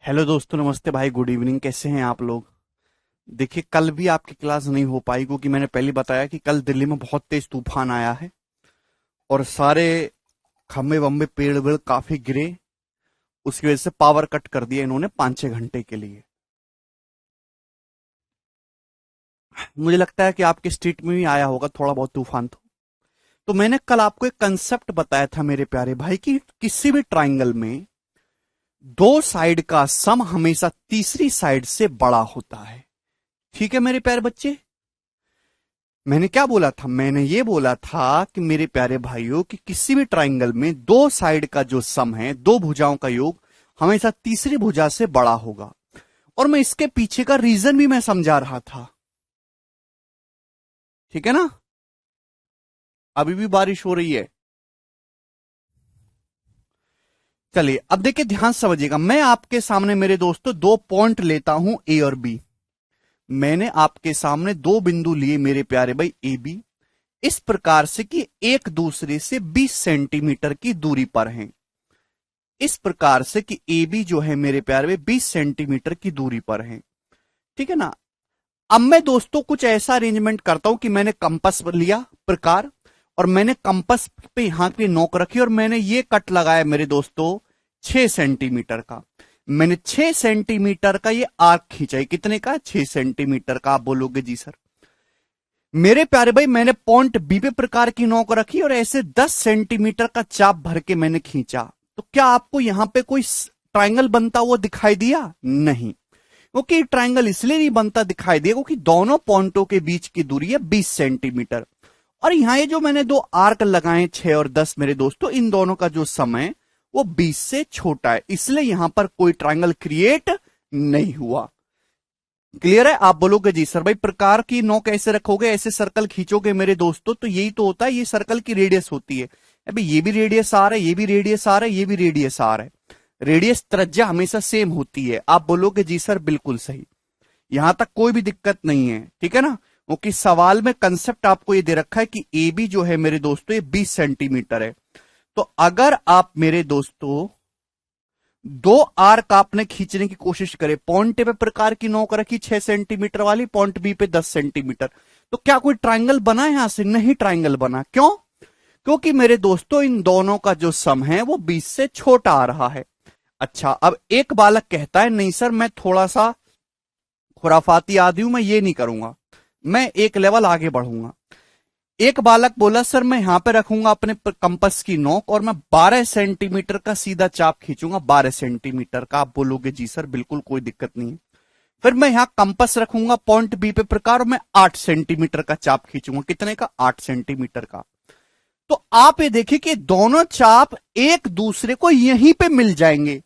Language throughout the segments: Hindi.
हेलो दोस्तों, नमस्ते भाई, गुड इवनिंग। कैसे हैं आप लोग? देखिए, कल भी आपकी क्लास नहीं हो पाई क्योंकि मैंने पहले बताया कि कल दिल्ली में बहुत तेज तूफान आया है और सारे खम्भे वम्बे पेड़ वेड़ काफी गिरे। उसकी वजह से पावर कट कर दिया इन्होंने 5-6 घंटे के लिए। मुझे लगता है कि आपके स्टेट में भी आया होगा थोड़ा बहुत तूफान। तो मैंने कल आपको एक कंसेप्ट बताया था मेरे प्यारे भाई कि किसी भी ट्राइंगल में दो साइड का सम हमेशा तीसरी साइड से बड़ा होता है। ठीक है मेरे प्यारे बच्चे? मैंने क्या बोला था? मैंने ये बोला था कि मेरे प्यारे भाइयों कि किसी भी ट्राइंगल में दो साइड का जो सम है, दो भुजाओं का योग हमेशा तीसरी भुजा से बड़ा होगा। और मैं इसके पीछे का रीजन भी मैं समझा रहा था। ठीक है ना? अभी भी बारिश हो रही है। चलिए अब देखिए, ध्यान से समझिएगा। मैं आपके सामने मेरे दोस्तों दो पॉइंट लेता हूं, ए और बी। मैंने आपके सामने दो बिंदु लिए मेरे प्यारे भाई, ए बी, इस प्रकार से कि एक दूसरे से 20 सेंटीमीटर की दूरी पर हैं। इस प्रकार से कि ए बी जो है मेरे प्यारे में 20 सेंटीमीटर की दूरी पर है। ठीक है ना? अब मैं दोस्तों कुछ ऐसा अरेंजमेंट करता हूं कि मैंने कंपस लिया प्रकार, और मैंने कंपस पे यहां पे नोक रखी और मैंने ये कट लगाया मेरे दोस्तों 6 सेंटीमीटर का। मैंने 6 सेंटीमीटर का ये आर्क खींचा है। कितने का? 6 सेंटीमीटर का। आप बोलोगे जी सर। मेरे प्यारे भाई, मैंने पॉइंट बी पे प्रकार की नोक रखी और ऐसे 10 सेंटीमीटर का चाप भर के मैंने खींचा। तो क्या आपको यहां पे कोई ट्राइंगल बनता हुआ दिखाई दिया? नहीं। क्योंकि ट्राइंगल इसलिए नहीं बनता दिखाई दिया क्योंकि दोनों पॉइंटों के बीच की दूरी है 20 सेंटीमीटर। और यहां ये जो मैंने दो आर्क लगाए 6 और 10 मेरे दोस्तों, इन दोनों का जो समय वो 20 से छोटा है, इसलिए यहां पर कोई ट्राइंगल क्रिएट नहीं हुआ। क्लियर है? आप बोलोगे जी सर। भाई प्रकार की नोक कैसे रखोगे? ऐसे सर्कल खींचोगे मेरे दोस्तों, तो यही तो होता है। ये सर्कल की रेडियस होती है। अभी ये भी रेडियस आर है, ये भी रेडियस आर है, ये भी रेडियस आर है। रेडियस त्रिज्या हमेशा सेम होती है। आप बोलोगे जी सर बिल्कुल सही। यहां तक कोई भी दिक्कत नहीं है। ठीक है ना? क्योंकि सवाल में कंसेप्ट आपको ये दे रखा है कि ए बी जो है मेरे दोस्तों ये 20 सेंटीमीटर है। तो अगर आप मेरे दोस्तों दो आर्क आपने खींचने की कोशिश करे, पॉइंट ए पे प्रकार की नोक रखी 6 सेंटीमीटर वाली, पॉइंट बी पे 10 सेंटीमीटर, तो क्या कोई ट्राइंगल बना यहां से? नहीं ट्राइंगल बना। क्यों? क्योंकि मेरे दोस्तों इन दोनों का जो सम है वो 20 से छोटा आ रहा है। अच्छा, अब एक बालक कहता है नहीं सर, मैं थोड़ा सा खुराफाती आदमी हूं, मैं ये नहीं करूंगा, मैं एक लेवल आगे बढ़ूंगा। एक बालक बोला सर मैं यहां पे रखूंगा अपने कंपस की नोक और मैं 12 सेंटीमीटर का सीधा चाप खींचूंगा, 12 सेंटीमीटर का। आप बोलोगे जी सर बिल्कुल कोई दिक्कत नहीं है। फिर मैं यहां कंपस रखूंगा पॉइंट बी पे प्रकार और मैं 8 सेंटीमीटर का चाप खींचूंगा। कितने का? 8 सेंटीमीटर का। तो आप ये देखिए कि दोनों चाप एक दूसरे को यहीं पे मिल जाएंगे।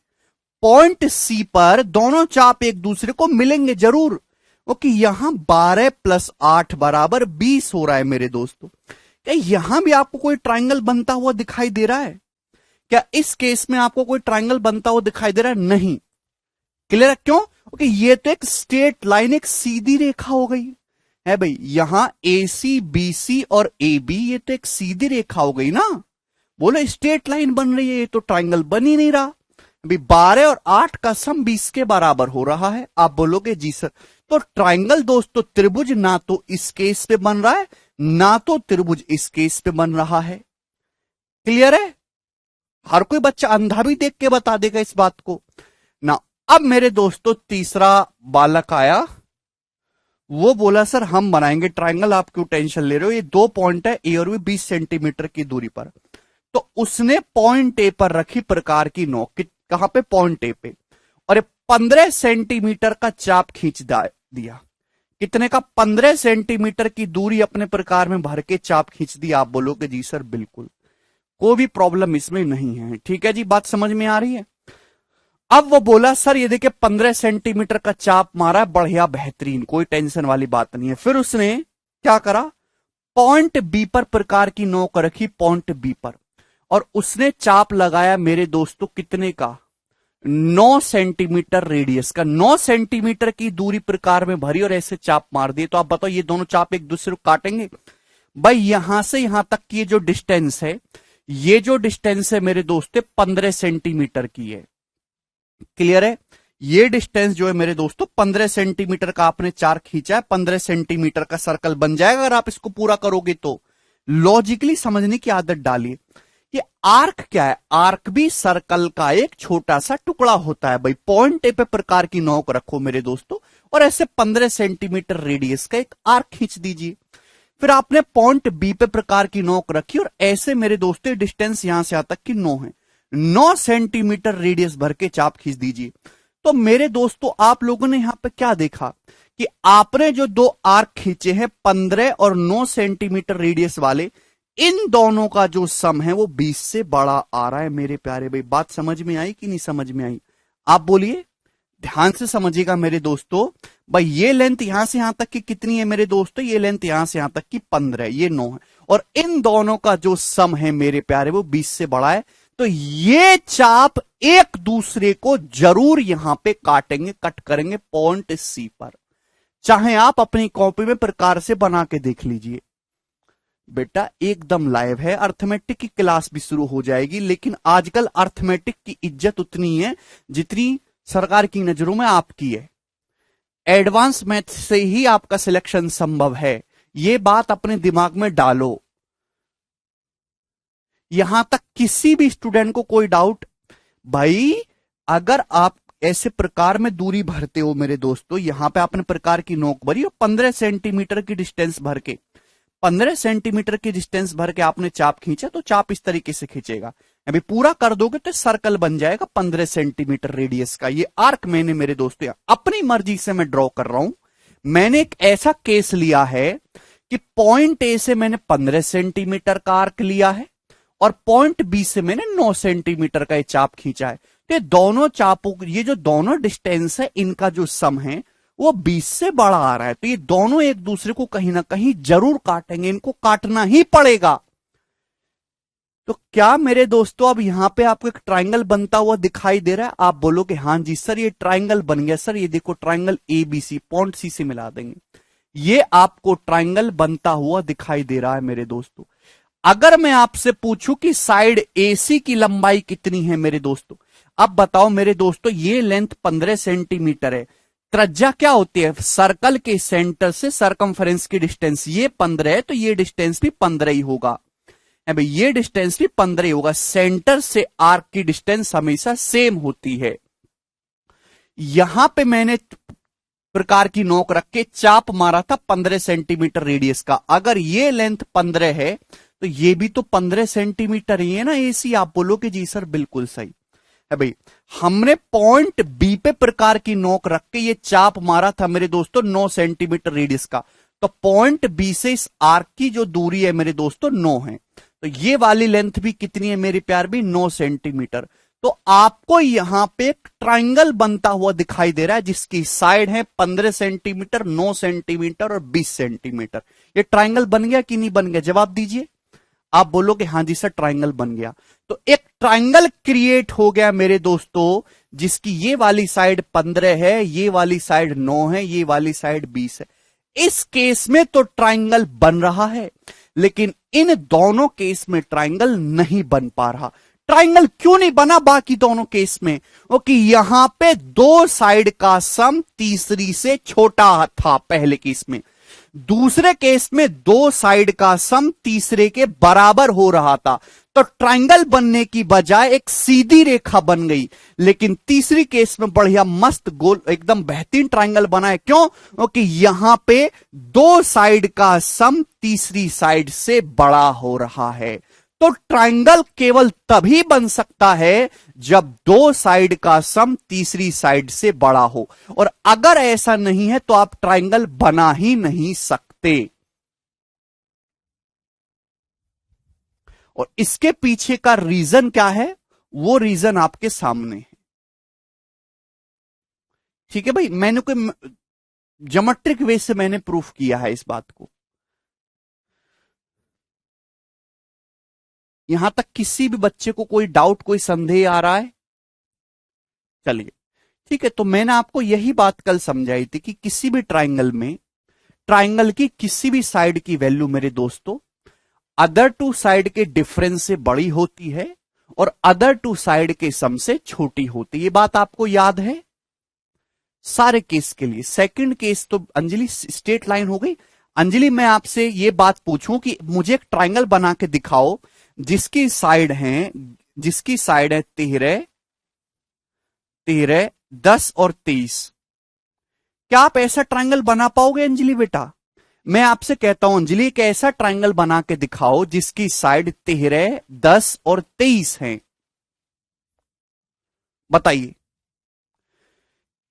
पॉइंट सी पर दोनों चाप एक दूसरे को मिलेंगे जरूर। ओके, यहां 12 प्लस 8 बराबर 20 हो रहा है मेरे दोस्तों। क्या यहां भी आपको कोई ट्राइंगल बनता हुआ दिखाई दे रहा है? क्या इस केस में आपको कोई ट्राइंगल बनता हुआ दिखाई दे रहा है? नहीं। क्लियर है? क्यों? ओके, ये तो एक स्ट्रेट लाइन, एक सीधी रेखा हो गई है भाई। यहां ए सी बी सी और ए बी, ये तो एक सीधी रेखा हो गई ना। बोलो स्ट्रेट लाइन बन रही है, ये तो ट्राइंगल बन ही नहीं रहा। अभी 12 और 8 का सम 20 के बराबर हो रहा है। आप बोलोगे जी सर। तो ट्राइंगल दोस्तों, त्रिभुज ना तो इस केस पे बन रहा है ना तो त्रिभुज इस केस पे बन रहा है। क्लियर है? हर कोई बच्चा अंधा भी देख के बता देगा इस बात को ना। अब मेरे दोस्तों तीसरा बालक आया, वो बोला सर हम बनाएंगे ट्राइंगल, आप क्यों टेंशन ले रहे हो? ये दो पॉइंट है ए और बी 20 सेंटीमीटर की दूरी पर। तो उसने पॉइंट ए पर रखी प्रकार की नोक। कहां पे? पॉइंट ए पे। और 15 सेंटीमीटर का चाप खींच दिया। कितने का? 15 सेंटीमीटर की दूरी अपने प्रकार में भर के चाप खींच दिया। आप बोलोगे जी सर बिल्कुल, कोई भी प्रॉब्लम इसमें नहीं है। ठीक है जी, बात समझ में आ रही है? अब वो बोला सर ये देखिए 15 सेंटीमीटर का चाप मारा है, बढ़िया बेहतरीन, कोई टेंशन वाली बात नहीं है। फिर उसने क्या करा? पॉइंट बी पर प्रकार की नोक रखी, पॉइंट बी पर, और उसने चाप लगाया मेरे दोस्तों कितने का? 9 सेंटीमीटर रेडियस का। 9 सेंटीमीटर की दूरी प्रकार में भरी और ऐसे चाप मार दिए। तो आप बताओ ये दोनों चाप एक दूसरे को काटेंगे? भाई यहां से यहां तक की ये जो डिस्टेंस है, ये जो डिस्टेंस है मेरे दोस्तों 15 सेंटीमीटर की है। क्लियर है? ये डिस्टेंस जो है मेरे दोस्तों 15 सेंटीमीटर का आपने चार खींचा है, 15 सेंटीमीटर का सर्कल बन जाएगा अगर आप इसको पूरा करोगे तो। लॉजिकली समझने की आदत डालिए। ये आर्क क्या है? आर्क भी सर्कल का एक छोटा सा टुकड़ा होता है भाई। पॉइंट ए पे प्रकार की नोक रखो मेरे दोस्तों और ऐसे 15 सेंटीमीटर रेडियस का एक आर्क खींच दीजिए। फिर आपने पॉइंट बी पे प्रकार की नोक रखी और ऐसे मेरे दोस्तों डिस्टेंस यहां से यहां तक की 9 है, 9 सेंटीमीटर रेडियस भर के चाप खींच दीजिए। तो मेरे दोस्तों आप लोगों ने यहां पे क्या देखा कि आपने जो दो आर्क खींचे हैं 15 और 9 सेंटीमीटर रेडियस वाले, इन दोनों का जो सम है वो 20 से बड़ा आ रहा है मेरे प्यारे भाई। बात समझ में आई कि नहीं समझ में आई? आप बोलिए, ध्यान से समझिएगा मेरे दोस्तों। भाई ये लेंथ यहां से यहां तक की कितनी है मेरे दोस्तों? ये लेंथ यहां से यहां तक की 15 है, ये 9 है, और इन दोनों का जो सम है मेरे प्यारे वो 20 से बड़ा है। तो ये चाप एक दूसरे को जरूर यहां पे काटेंगे, कट करेंगे पॉइंट सी पर। चाहे आप अपनी कॉपी में प्रकार से बना के देख लीजिए। बेटा एकदम लाइव है, अर्थमेटिक की क्लास भी शुरू हो जाएगी, लेकिन आजकल अर्थमेटिक की इज्जत उतनी है जितनी सरकार की नजरों में आपकी है। एडवांस मैथ से ही आपका सिलेक्शन संभव है, यह बात अपने दिमाग में डालो। यहां तक किसी भी स्टूडेंट को कोई डाउट? भाई अगर आप ऐसे प्रकार में दूरी भरते हो मेरे दोस्तों, यहां पे आपने प्रकार की नोक भरी और 15 सेंटीमीटर की डिस्टेंस भर के, 15 सेंटीमीटर की डिस्टेंस भर के आपने चाप खींचा, तो चाप इस तरीके से खींचेगा। अभी पूरा कर दोगे तो सर्कल बन जाएगा 15 सेंटीमीटर रेडियस का। ये आर्क मैंने मेरे दोस्तों अपनी मर्जी से मैं ड्रॉ कर रहा हूं। मैंने एक ऐसा केस लिया है कि पॉइंट ए से मैंने 15 सेंटीमीटर का आर्क लिया है और पॉइंट बी से मैंने 9 सेंटीमीटर का ये चाप खींचा है। तो ये दोनों चापों, ये जो दोनों डिस्टेंस है, इनका जो सम है वो 20 से बड़ा आ रहा है। तो ये दोनों एक दूसरे को कहीं ना कहीं जरूर काटेंगे, इनको काटना ही पड़ेगा। तो क्या मेरे दोस्तों अब यहां पे आपको एक ट्राइंगल बनता हुआ दिखाई दे रहा है? आप बोलोगे हाँ जी सर ये ट्राइंगल बन गया। सर ये देखो ट्राइंगल एबीसी, पॉइंट सी से मिला देंगे, ये आपको ट्राइंगल बनता हुआ दिखाई दे रहा है मेरे दोस्तों। अगर मैं आपसे पूछूं कि साइड एसी की लंबाई कितनी है मेरे दोस्तों, अब बताओ मेरे दोस्तों, ये लेंथ 15 सेंटीमीटर है। त्रिज्या क्या होती है? सर्कल के सेंटर से सरकमफ्रेंस की डिस्टेंस, ये 15 है तो ये डिस्टेंस भी 15 ही होगा। भाई ये डिस्टेंस भी 15 ही होगा। सेंटर से आर्क की डिस्टेंस हमेशा सेम होती है। यहां पे मैंने प्रकार की नोक रख के चाप मारा था 15 सेंटीमीटर रेडियस का। अगर ये लेंथ 15 है तो ये भी तो 15 सेंटीमीटर ही है ना एसी। आप बोलोगे जी सर बिल्कुल सही है भाई। हमने पॉइंट बी पे प्रकार की नोक रख के ये चाप मारा था मेरे दोस्तों 9 सेंटीमीटर रेडियस का। तो पॉइंट बी से इस आर्क की जो दूरी है मेरे दोस्तों 9 है। तो ये वाली लेंथ भी कितनी है मेरे प्यार भी? 9 सेंटीमीटर। तो आपको यहां पे एक ट्राइंगल बनता हुआ दिखाई दे रहा है जिसकी साइड है 15 सेंटीमीटर, 9 सेंटीमीटर और 20 सेंटीमीटर। ये ट्राइंगल बन गया कि नहीं बन गया? जवाब दीजिए। आप बोलोगे हाँ जी सर ट्राइंगल बन गया। तो एक ट्राइंगल क्रिएट हो गया मेरे दोस्तों जिसकी ये वाली साइड 15 है, ये वाली साइड 9 है, ये वाली साइड 20 है। इस केस में तो ट्राइंगल बन रहा है, लेकिन इन दोनों केस में ट्राइंगल नहीं बन पा रहा। ट्राइंगल क्यों नहीं बना बाकी दोनों केस में? क्योंकि यहां पे दो साइड का सम तीसरी से छोटा था पहले केस में। दूसरे केस में दो साइड का सम तीसरे के बराबर हो रहा था। तो ट्राइंगल बनने की बजाय एक सीधी रेखा बन गई। लेकिन तीसरी केस में बढ़िया मस्त गोल एकदम बेहतरीन ट्राइंगल बना है। क्यों? क्योंकि यहां पे दो साइड का सम तीसरी साइड से बड़ा हो रहा है। तो ट्राइंगल केवल तभी बन सकता है जब दो साइड का सम तीसरी साइड से बड़ा हो, और अगर ऐसा नहीं है तो आप ट्राइंगल बना ही नहीं सकते। और इसके पीछे का रीजन क्या है? वो रीजन आपके सामने है। ठीक है भाई, मैंने कोई ज्योमेट्रिक वे से मैंने प्रूफ किया है इस बात को। यहां तक किसी भी बच्चे को कोई डाउट, कोई संदेह आ रहा है? चलिए ठीक है। तो मैंने आपको यही बात कल समझाई थी कि किसी भी ट्राइंगल में, ट्राइंगल की किसी भी साइड की वैल्यू मेरे दोस्तों अदर टू साइड के डिफरेंस से बड़ी होती है और अदर टू साइड के सम से छोटी होती है। ये बात आपको याद है? सारे केस के लिए। सेकंड केस तो अंजलि स्ट्रेट लाइन हो गई। अंजलि मैं आपसे ये बात पूछूं कि मुझे एक ट्राइंगल बना के दिखाओ जिसकी साइड है 13, 13, 10 और 23। क्या आप ऐसा ट्राइंगल बना पाओगे अंजलि बेटा? मैं आपसे कहता हूं अंजलि एक ऐसा ट्राइंगल बना के दिखाओ जिसकी साइड 13, 10 और 23 है। बताइए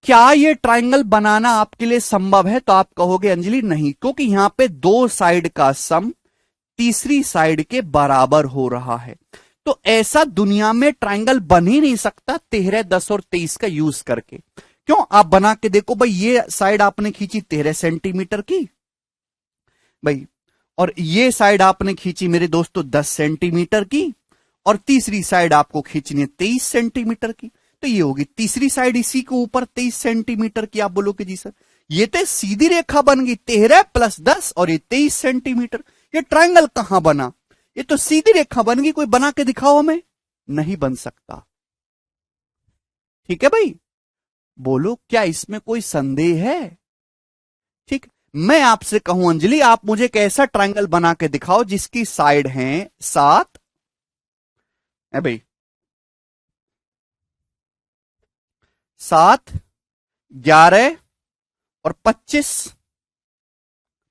क्या ये ट्राइंगल बनाना आपके लिए संभव है? तो आप कहोगे अंजलि नहीं, क्योंकि यहां पे दो साइड का सम तीसरी साइड के बराबर हो रहा है। तो ऐसा दुनिया में ट्राइंगल बन ही नहीं सकता 13, 10 और 23 का यूज करके। क्यों? आप बना के देखो भाई, ये साइड आपने खींची 13 सेंटीमीटर की भाई, और ये साइड आपने खींची मेरे दोस्तों 10 सेंटीमीटर की, और तीसरी साइड आपको खींचनी है 23 सेंटीमीटर की। तो ये होगी तीसरी साइड इसी के ऊपर 23 सेंटीमीटर की। आप बोलोगे जी सर ये तो सीधी रेखा बन गई, 13 + 10 और ये 23 सेंटीमीटर, ये ट्राइंगल कहां बना? ये तो सीधी रेखा बन गई, कोई बना के दिखाओ हमें। नहीं बन सकता। ठीक है भाई, बोलो क्या इसमें कोई संदेह है? ठीक, मैं आपसे कहूं अंजलि आप मुझे एक ऐसा ट्राइंगल बना के दिखाओ जिसकी साइड है 7 है भाई, 7, 11 और 25।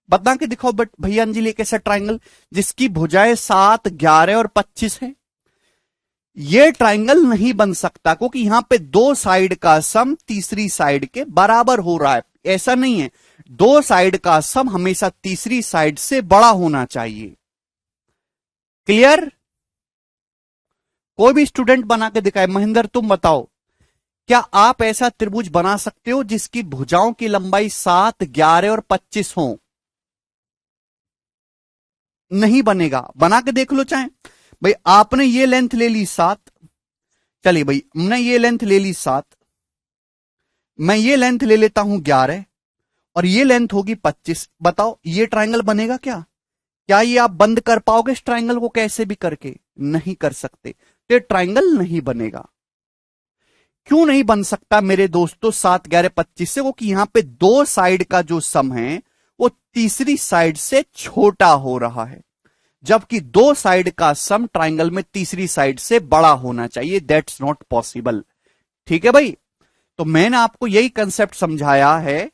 बता के दिखाओ बट भैया अंजलि एक ऐसा ट्राइंगल जिसकी भुजाएं 7, 11 और 25 है। यह ट्राइंगल नहीं बन सकता क्योंकि यहां पे दो साइड का सम तीसरी साइड के बराबर हो रहा है। ऐसा नहीं है, दो साइड का सम हमेशा तीसरी साइड से बड़ा होना चाहिए। क्लियर? कोई भी स्टूडेंट बना के दिखाए। महेंद्र तुम बताओ क्या आप ऐसा त्रिभुज बना सकते हो जिसकी भुजाओं की लंबाई 7, 11 और 25 हो? नहीं बनेगा। बना के देख लो चाहे भाई। आपने ये लेंथ ले ली 7, चलिए भाई हमने ये लेंथ ले ली 7, मैं ये लेंथ ले लेता हूं 11 और ये लेंथ होगी 25। बताओ ये ट्राइंगल बनेगा क्या? क्या ये आप बंद कर पाओगे इस ट्राइंगल को कैसे भी करके? नहीं कर सकते। तो ये ट्राइंगल नहीं बनेगा। क्यों नहीं बन सकता मेरे दोस्तों 7, 11, 25 से? क्योंकि यहां पे दो साइड का जो सम है वो तीसरी साइड से छोटा हो रहा है, जबकि दो साइड का सम ट्राइंगल में तीसरी साइड से बड़ा होना चाहिए। That's not possible. ठीक है भाई, तो मैंने आपको यही कंसेप्ट समझाया है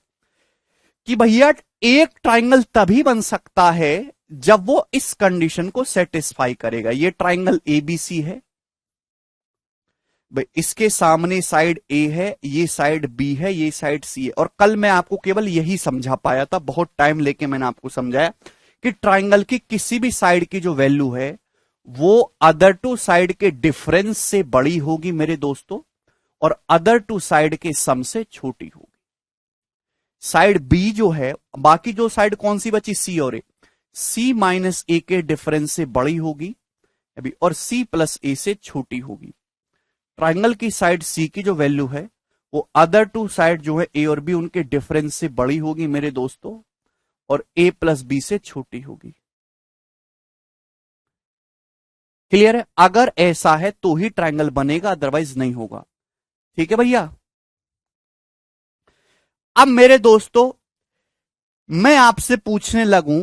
कि भैया एक ट्राइंगल तभी बन सकता है जब वो इस कंडीशन को सेटिस्फाई करेगा। ये ट्राइंगल एबीसी है भाई, इसके सामने साइड ए है, ये साइड बी है, ये साइड सी है। और कल मैं आपको केवल यही समझा पाया था, बहुत टाइम लेके मैंने आपको समझाया कि ट्राइंगल की किसी भी साइड की जो वैल्यू है वो अदर टू साइड के डिफरेंस से बड़ी होगी मेरे दोस्तों, और अदर टू साइड के सम से छोटी होगी। साइड बी जो है, बाकी जो साइड कौन सी बची सी और ए, सी माइनस ए के डिफरेंस से बड़ी होगी अभी, और सी प्लस ए से छोटी होगी। ट्राइंगल की साइड सी की जो वैल्यू है वो अदर टू साइड जो है ए और बी उनके डिफरेंस से बड़ी होगी मेरे दोस्तों, और ए प्लस बी से छोटी होगी। क्लियर है? अगर ऐसा है तो ही ट्राइंगल बनेगा, अदरवाइज नहीं होगा। ठीक है भैया? अब मेरे दोस्तों मैं आपसे पूछने लगूं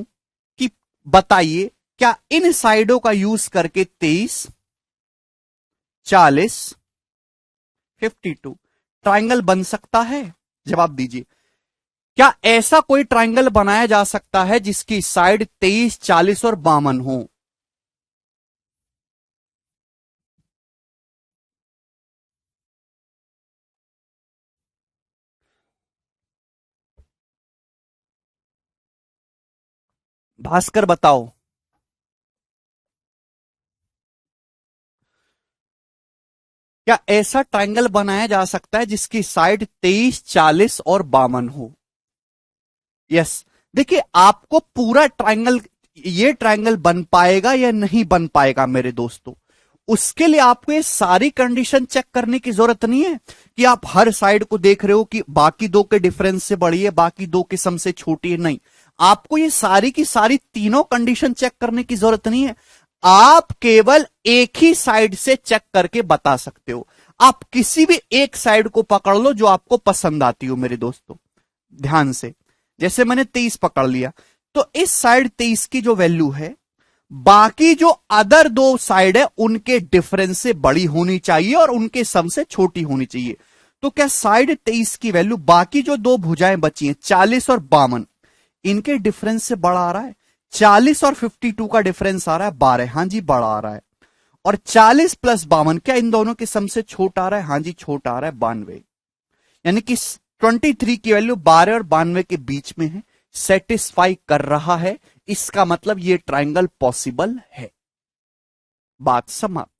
कि बताइए क्या इन साइडों का यूज करके 23, 40, 52 ट्राइंगल बन सकता है? जवाब दीजिए। क्या ऐसा कोई ट्राइंगल बनाया जा सकता है जिसकी साइड 23, 40 और 52 हो? भास्कर बताओ। क्या ऐसा ट्राइंगल बनाया जा सकता है जिसकी साइड 23, 40 और 52 हो? यस। देखिए आपको पूरा ट्राइंगल, ये ट्राइंगल बन पाएगा या नहीं बन पाएगा मेरे दोस्तों, उसके लिए आपको ये सारी कंडीशन चेक करने की जरूरत नहीं है कि आप हर साइड को देख रहे हो कि बाकी दो के डिफरेंस से बड़ी है, बाकी दो के सम से छोटी है। नहीं, आपको ये सारी की सारी तीनों कंडीशन चेक करने की जरूरत नहीं है। आप केवल एक ही साइड से चेक करके बता सकते हो। आप किसी भी एक साइड को पकड़ लो जो आपको पसंद आती हो मेरे दोस्तों, ध्यान से। जैसे मैंने 23 पकड़ लिया, तो इस साइड 23 की जो वैल्यू है, बाकी जो अदर दो साइड है उनके डिफरेंस से बड़ी होनी चाहिए और उनके सम से छोटी होनी चाहिए। तो क्या साइड 23 की वैल्यू बाकी जो दो भुजाएं बची हैं 40 और 52, इनके डिफरेंस से बड़ा आ रहा है? 40 और 52 का डिफरेंस आ रहा है 12, हां जी बड़ा आ रहा है। और 40 प्लस 52 क्या इन दोनों के सम से छोटा आ रहा है? हां जी छोटा आ रहा है 92। यानी कि 23 की वैल्यू 12 और 92 के बीच में है, सेटिस्फाई कर रहा है। इसका मतलब ये ट्राइंगल पॉसिबल है। बात समाप्त।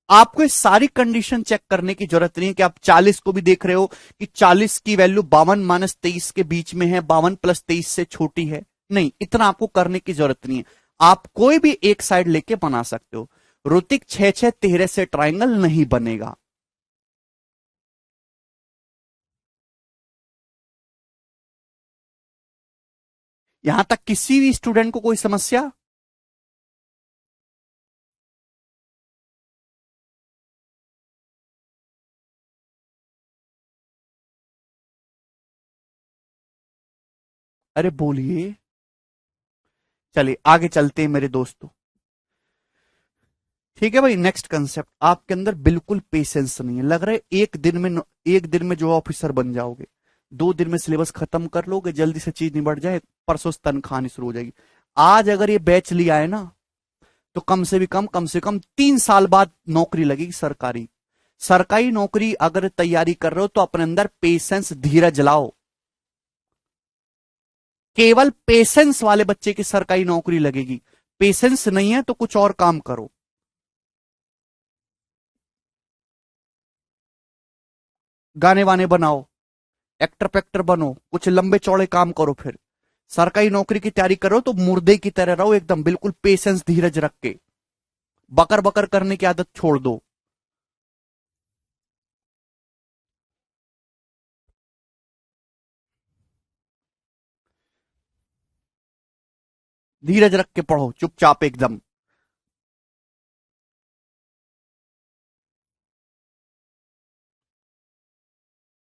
आपको इस सारी कंडीशन चेक करने की जरूरत नहीं है कि आप 40 को भी देख रहे हो कि 40 की वैल्यू 52 माइनस 23 के बीच में है, 52 प्लस 23 से छोटी है। नहीं, इतना आपको करने की जरूरत नहीं है। आप कोई भी एक साइड लेके बना सकते हो। ऋतिक 6 6 13 से ट्राइंगल नहीं बनेगा। यहां तक किसी भी स्टूडेंट को कोई समस्या? अरे बोलिए। चलिए आगे चलते हैं मेरे दोस्तों। ठीक है भाई, नेक्स्ट कंसेप्ट। आपके अंदर बिल्कुल पेशेंस नहीं है, लग रहा है एक दिन में जो ऑफिसर बन जाओगे, 2 दिन में सिलेबस खत्म कर लोगे, जल्दी से चीज निबट जाए, परसों से तनख्वाह आनी शुरू हो जाएगी। आज अगर ये बैच लिया है ना, तो कम से कम 3 साल बाद नौकरी लगेगी सरकारी। सरकारी नौकरी अगर तैयारी कर रहे हो तो अपने अंदर पेशेंस, धीरज लाओ। केवल पेशेंस वाले बच्चे की सरकारी नौकरी लगेगी। पेशेंस नहीं है तो कुछ और काम करो। गाने वाने बनाओ, एक्टर पैक्टर बनो, कुछ लंबे चौड़े काम करो। फिर सरकारी नौकरी की तैयारी करो तो मुर्दे की तरह रहो एकदम, बिल्कुल पेशेंस धीरज रख के। बकर बकर करने की आदत छोड़ दो। धीरज रख के पढ़ो चुपचाप एकदम।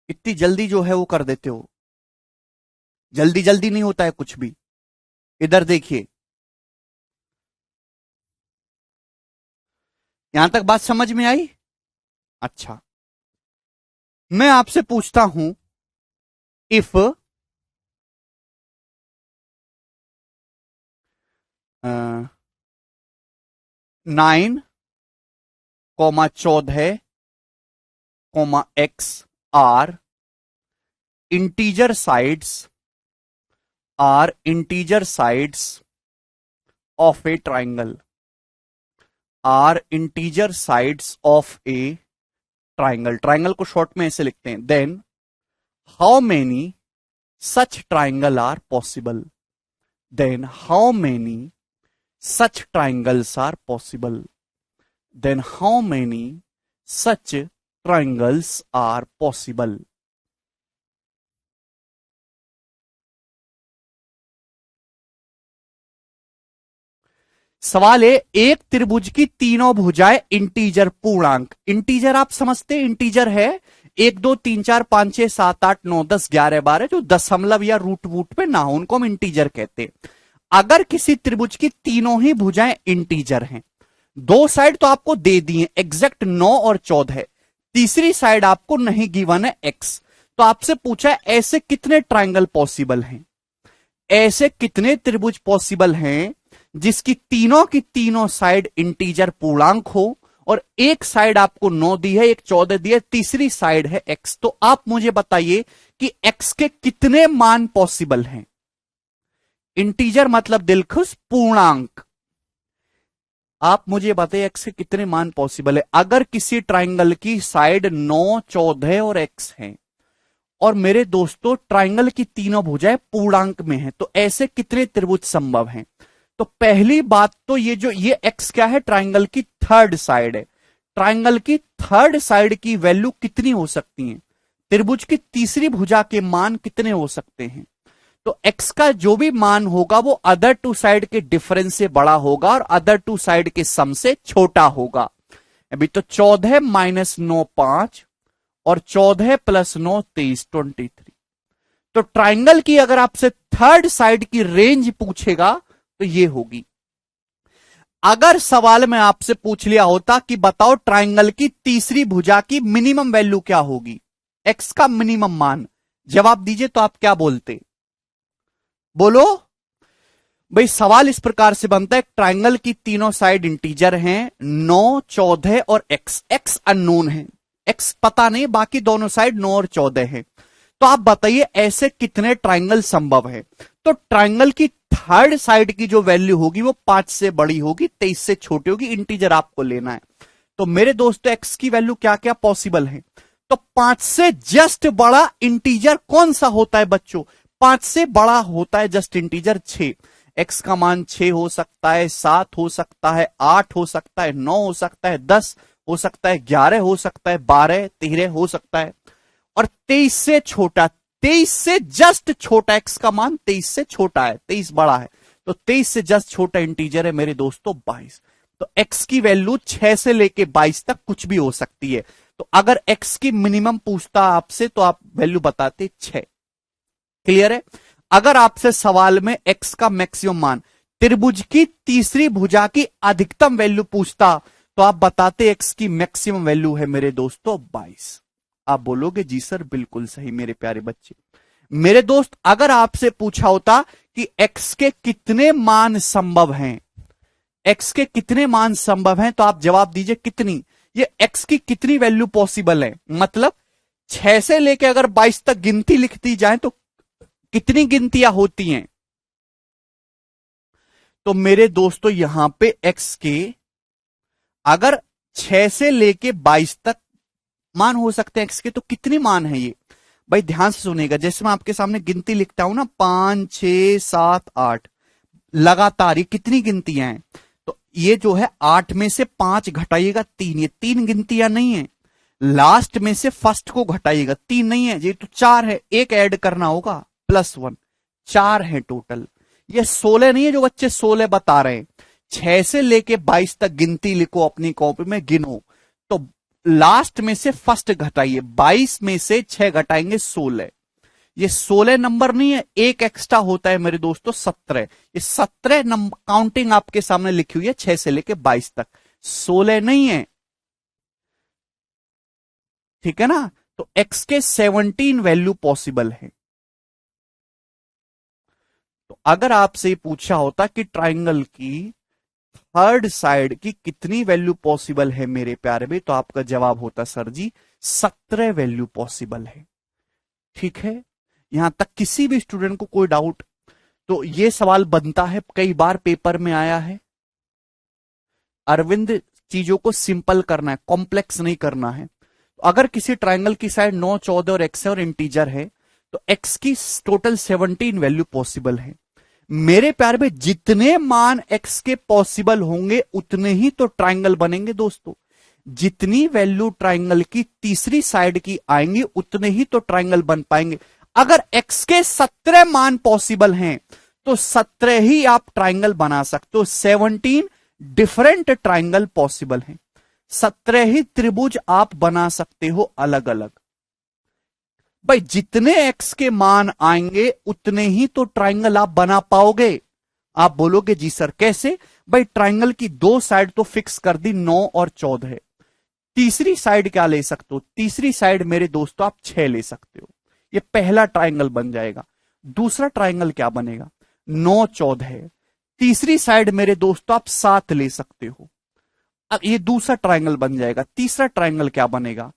इतनी जल्दी जो है वो कर देते हो। जल्दी जल्दी नहीं होता है कुछ भी। इधर देखिए, यहां तक बात समझ में आई? अच्छा, मैं आपसे पूछता हूं, if 9, 14, x are integer sides of a triangle, are integer sides of a triangle. Triangle को शॉर्ट में ऐसे लिखते हैं। Then how many such triangle are possible? Then how many such triangles are possible? Then how many such triangles are possible? सवाल है, एक त्रिभुज की तीनों भुजाएं इंटीजर पूर्णांक। इंटीजर आप समझते हैं, इंटीजर है 1 2 3 4 5 6 7 8 9 10 11 12, जो दशमलव या रूट वूट पे ना हो उनको हम इंटीजर कहते हैं। अगर किसी त्रिभुज की तीनों ही भुजाएं इंटीजर हैं, दो साइड तो आपको दे दी है एग्जैक्ट 9 और 14 है, तीसरी साइड आपको नहीं गिवन है x, तो आपसे पूछा है ऐसे कितने ट्राइंगल पॉसिबल हैं, ऐसे कितने त्रिभुज पॉसिबल हैं जिसकी तीनों की तीनों साइड इंटीजर पूर्णांक हो, और एक साइड आपको 9 दी है, एक 14 दी है, तीसरी साइड है x। तो आप मुझे बताइए कि x के कितने मान पॉसिबल हैं। इंटीजर मतलब दिलखुश, पूर्णांक। आप मुझे बताइए x के कितने मान पॉसिबल है। अगर किसी ट्राइंगल की साइड 9 14 और x है, और मेरे दोस्तों ट्राइंगल की तीनों भुजाएं पूर्णांक में हैं, तो ऐसे कितने त्रिभुज संभव हैं? तो पहली बात तो ये x क्या है, ट्राइंगल की थर्ड साइड है। ट्राइंगल की थर्ड साइड की वैल्यू कितनी हो सकती है? त्रिभुज की तीसरी भुजा के मान कितने हो सकते हैं? तो x का जो भी मान होगा वो अदर टू साइड के डिफरेंस से बड़ा होगा और अदर टू साइड के सम से छोटा होगा। अभी तो 14 माइनस 9 5 और 14 प्लस 9 23 23। तो ट्राइंगल की अगर आपसे थर्ड साइड की रेंज पूछेगा तो ये होगी। अगर सवाल में आपसे पूछ लिया होता कि बताओ ट्राइंगल की तीसरी भुजा की मिनिमम वैल्यू क्या होगी, एक्स का मिनिमम मान, जवाब दीजिए तो आप क्या बोलते? बोलो भाई। सवाल इस प्रकार से बनता है, ट्राइंगल की तीनों साइड इंटीजर हैं, 9 14 और एक्स। एक्स अननोन है, एक्स पता नहीं, बाकी दोनों साइड 9 और 14 है। तो आप बताइए ऐसे कितने ट्राइंगल संभव है? तो ट्राइंगल की थर्ड साइड की जो वैल्यू होगी वो 5 से बड़ी होगी, 23 से छोटी होगी, इंटीजर आपको लेना है। तो मेरे दोस्तों एक्स की वैल्यू क्या क्या पॉसिबल है? तो 5 से जस्ट बड़ा इंटीजर कौन सा होता है बच्चों? 5 से बड़ा होता है जस्ट इंटीजर 6। एक्स का मान 6 हो सकता है, 7 हो सकता है, 8 हो सकता है, 9 हो सकता है, 10 हो सकता है, 11 हो सकता है, 12 13 हो सकता है। और 23 से छोटा, 23 से जस्ट छोटा, एक्स का मान 23 से छोटा है, 23 बड़ा है, तो 23 से जस्ट छोटा इंटीजर है मेरे दोस्तों 22। तो एक्स की वैल्यू 6 से लेके 22 तक कुछ भी हो सकती है। तो अगर एक्स की मिनिमम पूछता आपसे तो आप वैल्यू बताते 6। क्लियर है? अगर आपसे सवाल में एक्स का मैक्सिमम मान, त्रिभुज की तीसरी भुजा की अधिकतम वैल्यू पूछता तो आप बताते एक्स की मैक्सिमम वैल्यू है मेरे दोस्तों 22। आप बोलोगे जी सर बिल्कुल सही मेरे प्यारे बच्चे। मेरे दोस्त अगर आपसे पूछा होता कि एक्स के कितने मान संभव हैं, एक्स के कितने मान संभव हैं, तो आप जवाब दीजिए कितनी, ये एक्स की कितनी वैल्यू पॉसिबल है, मतलब 6 से लेके अगर 22 तक गिनती लिखती जाए तो कितनी गिनतियां होती हैं? तो मेरे दोस्तों यहां पे एक्स के अगर 6 से लेके 22 तक मान हो सकते हैं एक्स के, तो कितने मान है ये भाई? ध्यान से सुनेगा, जैसे मैं आपके सामने गिनती लिखता हूं ना, 5 6 7 8 लगातार, ये कितनी गिनतियां हैं? तो ये जो है 8 में से 5 घटाइएगा 3, ये 3 गिनतियां नहीं है। लास्ट में से फर्स्ट को घटाइएगा, 3 नहीं है, ये तो 4 है, एक ऐड करना होगा +1, 4 है टोटल। ये 16 नहीं है जो बच्चे 16 बता रहे हैं। 6 से लेके 22 तक गिनती लिखो अपनी कॉपी में, गिनो तो लास्ट में से फर्स्ट घटाइए, 22 में से 6 घटाएंगे 16। ये 16 नंबर नहीं है, एक एक्स्ट्रा होता है मेरे दोस्तों 17। ये 17 नंबर काउंटिंग आपके सामने लिखी हुई है 6 से लेके 22 तक, 16 नहीं है। ठीक है ना? तो एक्स के 17 वैल्यू पॉसिबल है। तो अगर आपसे पूछा होता कि ट्राइंगल की थर्ड साइड की कितनी वैल्यू पॉसिबल है मेरे प्यारे भाई, तो आपका जवाब होता सर जी 17 वैल्यू पॉसिबल है। ठीक है? यहां तक किसी भी स्टूडेंट को कोई डाउट? तो ये सवाल बनता है, कई बार पेपर में आया है। अरविंद चीजों को सिंपल करना है, कॉम्प्लेक्स नहीं करना है। तो अगर किसी ट्राइंगल की साइड 9 14 और एक्स है और इंटीजर है, तो एक्स की टोटल 17 वैल्यू पॉसिबल है। मेरे प्यारे में जितने मान एक्स के पॉसिबल होंगे उतने ही तो ट्राइंगल बनेंगे दोस्तों। जितनी वैल्यू ट्राइंगल की तीसरी साइड की आएंगी उतने ही तो ट्राइंगल बन पाएंगे। अगर एक्स के 17 मान पॉसिबल हैं तो 17 ही आप ट्राइंगल बना सकते हो। 17 डिफरेंट ट्राइंगल पॉसिबल हैं, 17 ही त्रिभुज आप बना सकते हो अलग अलग। भाई जितने एक्स के मान आएंगे उतने ही तो ट्राइंगल आप बना पाओगे। आप बोलोगे जी सर कैसे? भाई ट्राइंगल की दो साइड तो फिक्स कर दी, 9 और 14 है। तीसरी साइड क्या ले सकते हो? तीसरी साइड मेरे दोस्तों आप 6 ले सकते हो। ये पहला ट्राइंगल बन जाएगा। दूसरा ट्राइंगल क्या बनेगा? 9 14 है। तीसरी साइड मेरे दोस्तों आप 7 ले सकते हो। अब ये दूसरा ट्राइंगल बन जाएगा। तीसरा ट्राइंगल क्या बनेगा?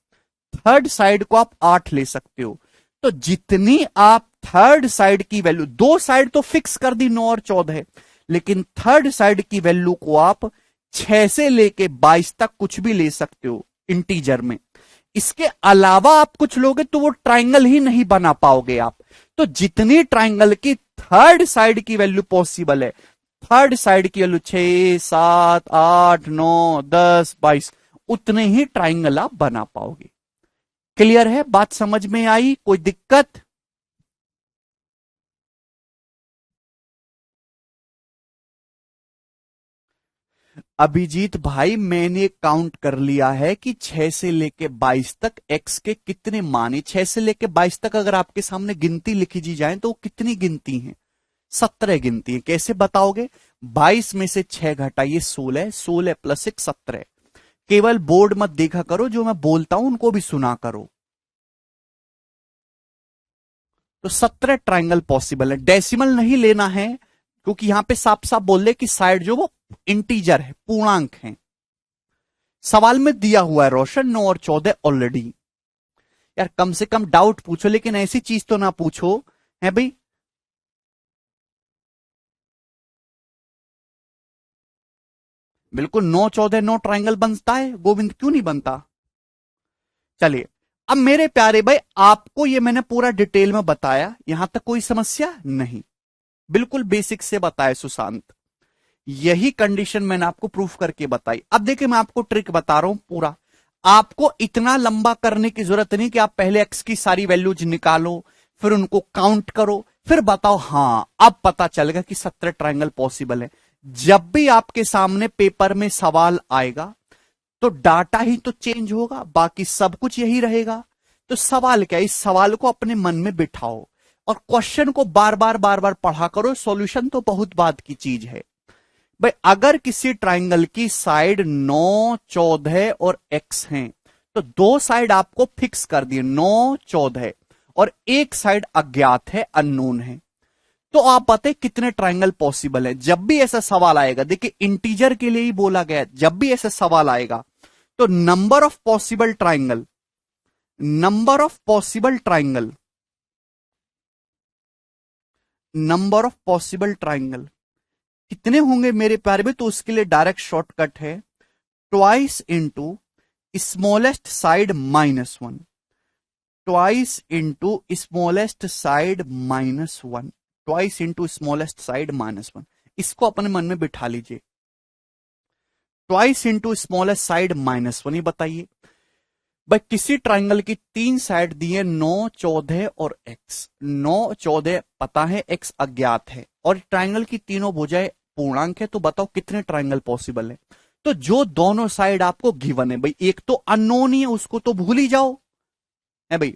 थर्ड साइड को आप 8 ले सकते हो। तो जितनी आप थर्ड साइड की वैल्यू, दो साइड तो फिक्स कर दी 9 और 14 है, लेकिन थर्ड साइड की वैल्यू को आप 6 से लेके 22 तक कुछ भी ले सकते हो इंटीजर में। इसके अलावा आप कुछ लोगे तो वो ट्राइंगल ही नहीं बना पाओगे आप। तो जितनी ट्राइंगल की थर्ड साइड की वैल्यू पॉसिबल है, थर्ड साइड की वैल्यू 6 7 8 9 10 22, उतने ही ट्राइंगल आप बना पाओगे। क्लियर है? बात समझ में आई? कोई दिक्कत? अभिजीत भाई, मैंने काउंट कर लिया है कि 6 से लेके 22 तक एक्स के कितने मान है। 6 से लेके 22 तक अगर आपके सामने गिनती लिखी जी जाए तो वो कितनी गिनती है? 17 गिनती है। कैसे बताओगे? 22 में से 6 घटाइए 16, 16 प्लस 1 17। केवल बोर्ड मत देखा करो, जो मैं बोलता हूं उनको भी सुना करो। तो 17 ट्राइंगल पॉसिबल है। डेसिमल नहीं लेना है, क्योंकि यहां पे साफ साफ बोल रहे कि साइड जो वो इंटीजर है, पूर्णांक है। सवाल में दिया हुआ है रोशन 9 और 14 ऑलरेडी। यार कम से कम डाउट पूछो, लेकिन ऐसी चीज तो ना पूछो है भाई। बिल्कुल 9 14 9 ट्राइंगल बनता है गोविंद, क्यों नहीं बनता? चलिए, अब मेरे प्यारे भाई, आपको ये मैंने पूरा डिटेल में बताया, यहां तक कोई समस्या नहीं। बिल्कुल बेसिक से बताया सुशांत। यही कंडीशन मैंने आपको प्रूफ करके बताई। अब देखिए, मैं आपको ट्रिक बता रहा हूं पूरा। आपको इतना लंबा करने की जरूरत नहीं कि आप पहले एक्स की सारी वैल्यूज निकालो, फिर उनको काउंट करो, फिर बताओ। हां, अब पता चलेगा कि 17 ट्राइंगल पॉसिबल है। जब भी आपके सामने पेपर में सवाल आएगा तो डाटा ही तो चेंज होगा, बाकी सब कुछ यही रहेगा। तो सवाल क्या है? इस सवाल को अपने मन में बिठाओ और क्वेश्चन को बार बार पढ़ा करो। सॉल्यूशन तो बहुत बात की चीज है भाई। अगर किसी ट्राइंगल की साइड 9 14 और एक्स हैं, तो दो साइड आपको फिक्स कर दिए 9 14, और एक साइड अज्ञात है, अननोन है। तो आप बताए कितने ट्राइंगल पॉसिबल है? जब भी ऐसा सवाल आएगा, देखिए इंटीजर के लिए ही बोला गया है, जब भी ऐसा सवाल आएगा तो number of possible triangle, number of possible triangle, number of possible triangle कितने होंगे मेरे प्यारे में? तो उसके लिए डायरेक्ट शॉर्टकट है, twice into smallest side minus one, twice into smallest side minus one, twice into smallest side minus one. इसको अपने मन में बिठा लीजिए, twice into smallest side minus one. ये बताइए भाई, किसी ट्राइंगल की तीन साइड दी है 9 14 और एक्स। 9 14 पता है, एक्स अज्ञात है, और ट्राइंगल की तीनों भुजाएं पूर्णांक है। तो बताओ कितने ट्राइंगल पॉसिबल है? तो जो दोनों साइड आपको गिवन है भाई, एक तो अननोन ही है, उसको तो भूल ही जाओ है भाई।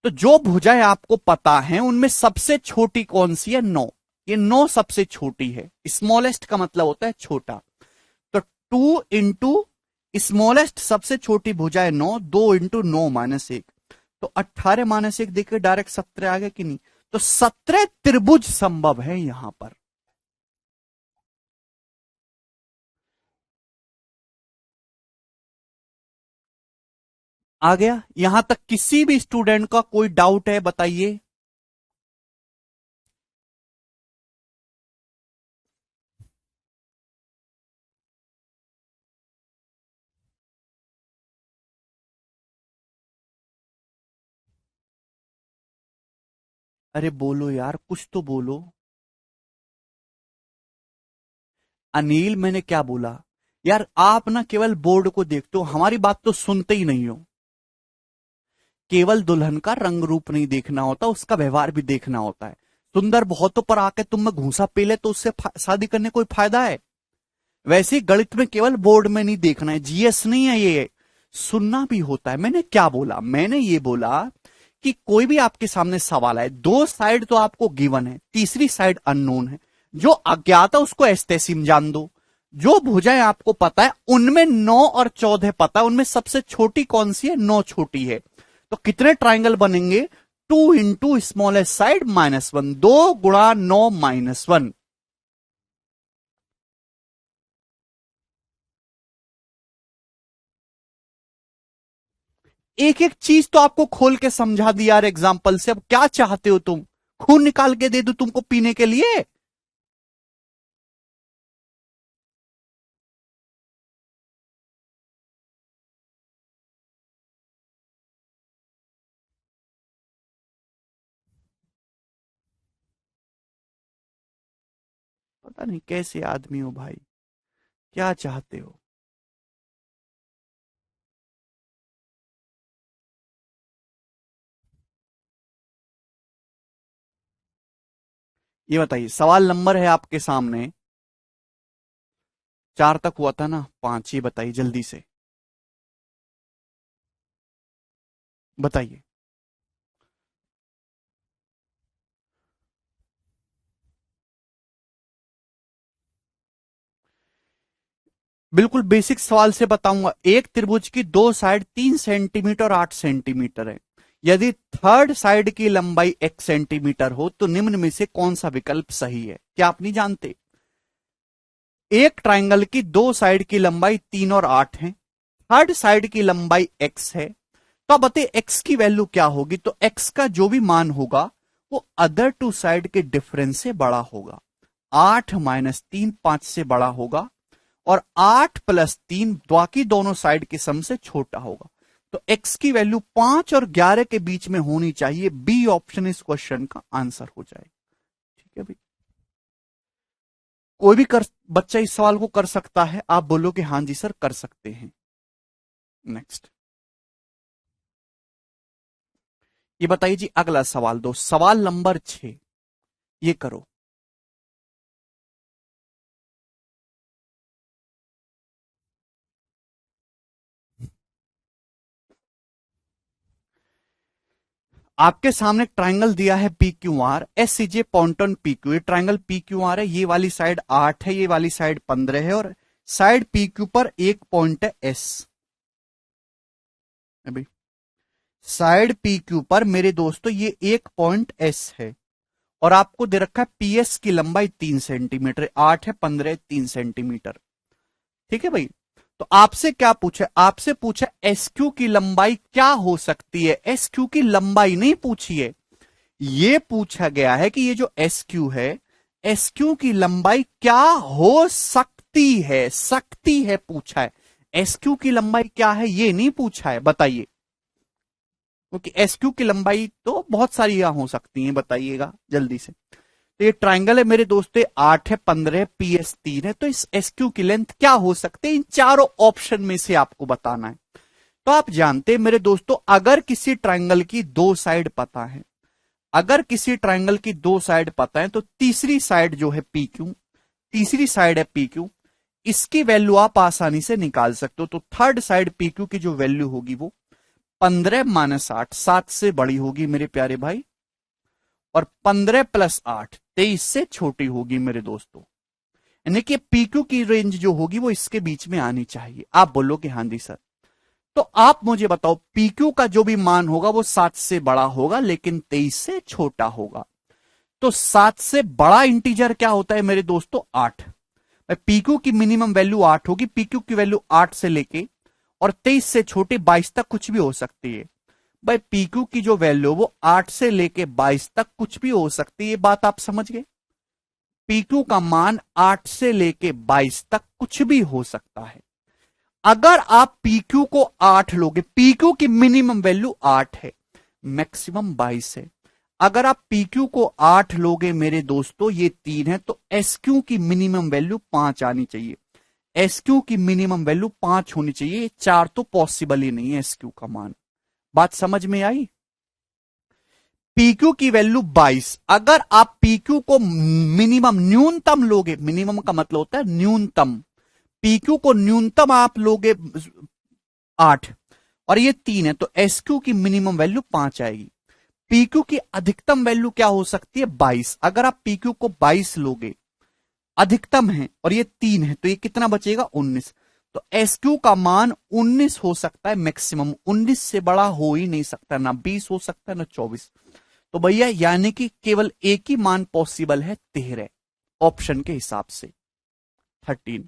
तो जो भुजाएं आपको पता है उनमें सबसे छोटी कौन सी है? 9। ये 9 सबसे छोटी है। स्मॉलेस्ट का मतलब होता है छोटा। तो 2 इंटू स्मॉलेस्ट सबसे छोटी भुजा है 9, 2 इंटू 9 माइनस 1, तो 18 माइनस 1, देखिए डायरेक्ट 17 आ गया कि नहीं? तो 17 त्रिभुज संभव है यहां पर। आ गया? यहां तक किसी भी स्टूडेंट का कोई डाउट है? बताइए। अरे बोलो यार, कुछ तो बोलो। अनिल, मैंने क्या बोला? यार आप ना केवल बोर्ड को देखते हो, हमारी बात तो सुनते ही नहीं हो। केवल दुल्हन का रंग रूप नहीं देखना होता, उसका व्यवहार भी देखना होता है। सुंदर बहुतों पर आके तुम में घूसा पेले तो उससे शादी करने कोई फायदा है? वैसे ही गणित में केवल बोर्ड में नहीं देखना है, जीएस नहीं है ये, सुनना भी होता है। मैंने क्या बोला? मैंने ये बोला कि कोई भी आपके सामने सवाल है, दो साइड तो आपको गिवन है, तीसरी साइड अननोन है, जो अज्ञात है उसको एस्तेसिम जान दो। जो भुजाएं आपको पता है उनमें 9 और 14 पता है, उनमें सबसे छोटी कौन सी है? 9 छोटी है। तो कितने ट्राइंगल बनेंगे? 2 into smallest side minus one, 2 गुणा 9 माइनस वन। एक एक चीज तो आपको खोल के समझा दिया यार एग्जाम्पल से। अब क्या चाहते हो तुम? खून निकाल के दे दो तुमको पीने के लिए? पता नहीं कैसे आदमी हो भाई, क्या चाहते हो? ये बताइए, सवाल नंबर है आपके सामने 4 तक हुआ था ना, 5, ये बताइए जल्दी से बताइए। बिल्कुल बेसिक सवाल से बताऊंगा। एक त्रिभुज की दो साइड 3 सेंटीमीटर और 8 सेंटीमीटर है। यदि थर्ड साइड की लंबाई 1 सेंटीमीटर हो तो निम्न में से कौन सा विकल्प सही है? क्या आप नहीं जानते? एक ट्राइंगल की दो साइड की लंबाई 3 और 8 है, थर्ड साइड की लंबाई x है, तो आप बताइए x की वैल्यू क्या होगी? तो x का जो भी मान होगा वो अदर टू साइड के डिफरेंस से बड़ा होगा। 8 - 3 5 से बड़ा होगा, और 8 + 3 बाकी दोनों साइड के सम से छोटा होगा। तो x की वैल्यू 5 और 11 के बीच में होनी चाहिए। बी ऑप्शन इस क्वेश्चन का आंसर हो जाए। ठीक है भाई, कोई भी बच्चा इस सवाल को कर सकता है। आप बोलो कि हां जी सर कर सकते हैं। नेक्स्ट, ये बताइए जी, अगला सवाल दो, सवाल नंबर 6, ये करो। आपके सामने एक ट्राइंगल दिया है P Q R, S C J पॉन्टन पी क्यू। ये ट्राइंगल पी क्यू आर है, ये वाली साइड 8 है, ये वाली साइड 15 है, और साइड पी क्यू पर एक पॉइंट है एस। अभी साइड पी क्यू पर मेरे दोस्तों ये एक पॉइंट एस है, और आपको दे रखा है पी एस की लंबाई 3 सेंटीमीटर, 8 है, 15 है, 3 सेंटीमीटर। ठीक है भाई, तो आपसे क्या पूछा? आपसे पूछा एस क्यू की लंबाई क्या हो सकती है। एस क्यू की लंबाई नहीं पूछी है, ये पूछा गया है कि ये जो एस क्यू है, एस क्यू की लंबाई क्या हो सकती है पूछा है। एस क्यू की लंबाई क्या है ये नहीं पूछा है, बताइए। क्योंकि एस क्यू की लंबाई तो बहुत सारी यहां हो सकती है, बताइएगा जल्दी से। तो ये ट्राइंगल है मेरे दोस्तों, 8 है, 15 है, पी एस 3 है, तो इस एस क्यू की लेंथ क्या हो सकती है? इन चारों ऑप्शन में से आपको बताना है। तो आप जानते हैं मेरे दोस्तों, अगर किसी ट्राइंगल की दो साइड पता है, अगर किसी ट्राइंगल की दो साइड पता है, तो तीसरी साइड जो है पी क्यू, तीसरी साइड है पी क्यू, इसकी वैल्यू आप आसानी से निकाल सकते हो। तो थर्ड साइड पी क्यू की जो वैल्यू होगी वो 15 - 8, 7 से बड़ी होगी मेरे प्यारे भाई, और 15 + 8 23 से छोटी होगी मेरे दोस्तों। यानी कि पीक्यू की रेंज जो होगी वो इसके बीच में आनी चाहिए। आप बोलो कि हां जी सर। तो आप मुझे बताओ, पीक्यू का जो भी मान होगा वो 7 से बड़ा होगा लेकिन 23 से छोटा होगा। तो 7 से बड़ा इंटीजर क्या होता है मेरे दोस्तों? 8। पीक्यू की मिनिमम वैल्यू 8 होगी, पीक्यू की वैल्यू 8 से लेके और 23 से छोटे 22 तक कुछ भी हो सकती है। भाई पीक्यू की जो वैल्यू वो 8 से लेके 22 तक कुछ भी हो सकती है, ये बात आप समझ गए। पीक्यू का मान 8 से लेके 22 तक कुछ भी हो सकता है। अगर आप पीक्यू को 8 लोगे, पीक्यू की मिनिमम वैल्यू 8 है, मैक्सिमम 22 है। अगर आप पीक्यू को 8 लोगे मेरे दोस्तों, ये 3 है, तो एसक्यू की मिनिमम वैल्यू 5 आनी चाहिए। एसक्यू की मिनिमम वैल्यू 5 होनी चाहिए, 4 तो पॉसिबल ही नहीं है एसक्यू का मान। बात समझ में आई? पीक्यू की वैल्यू 22। अगर आप पीक्यू को मिनिमम न्यूनतम लोगे, मिनिमम का मतलब होता है न्यूनतम, पीक्यू को न्यूनतम आप लोगे 8 और ये 3 है, तो एसक्यू की मिनिमम वैल्यू 5 आएगी। पीक्यू की अधिकतम वैल्यू क्या हो सकती है? 22। अगर आप पीक्यू को 22 लोगे, अधिकतम है, और ये 3 है, तो ये कितना बचेगा? 19। तो एसक्यू का मान 19 हो सकता है मैक्सिमम, 19 से बड़ा हो ही नहीं सकता, ना 20 हो सकता है ना 24। तो भैया यानी कि केवल एक ही मान पॉसिबल है, 13 ऑप्शन के हिसाब से, 13।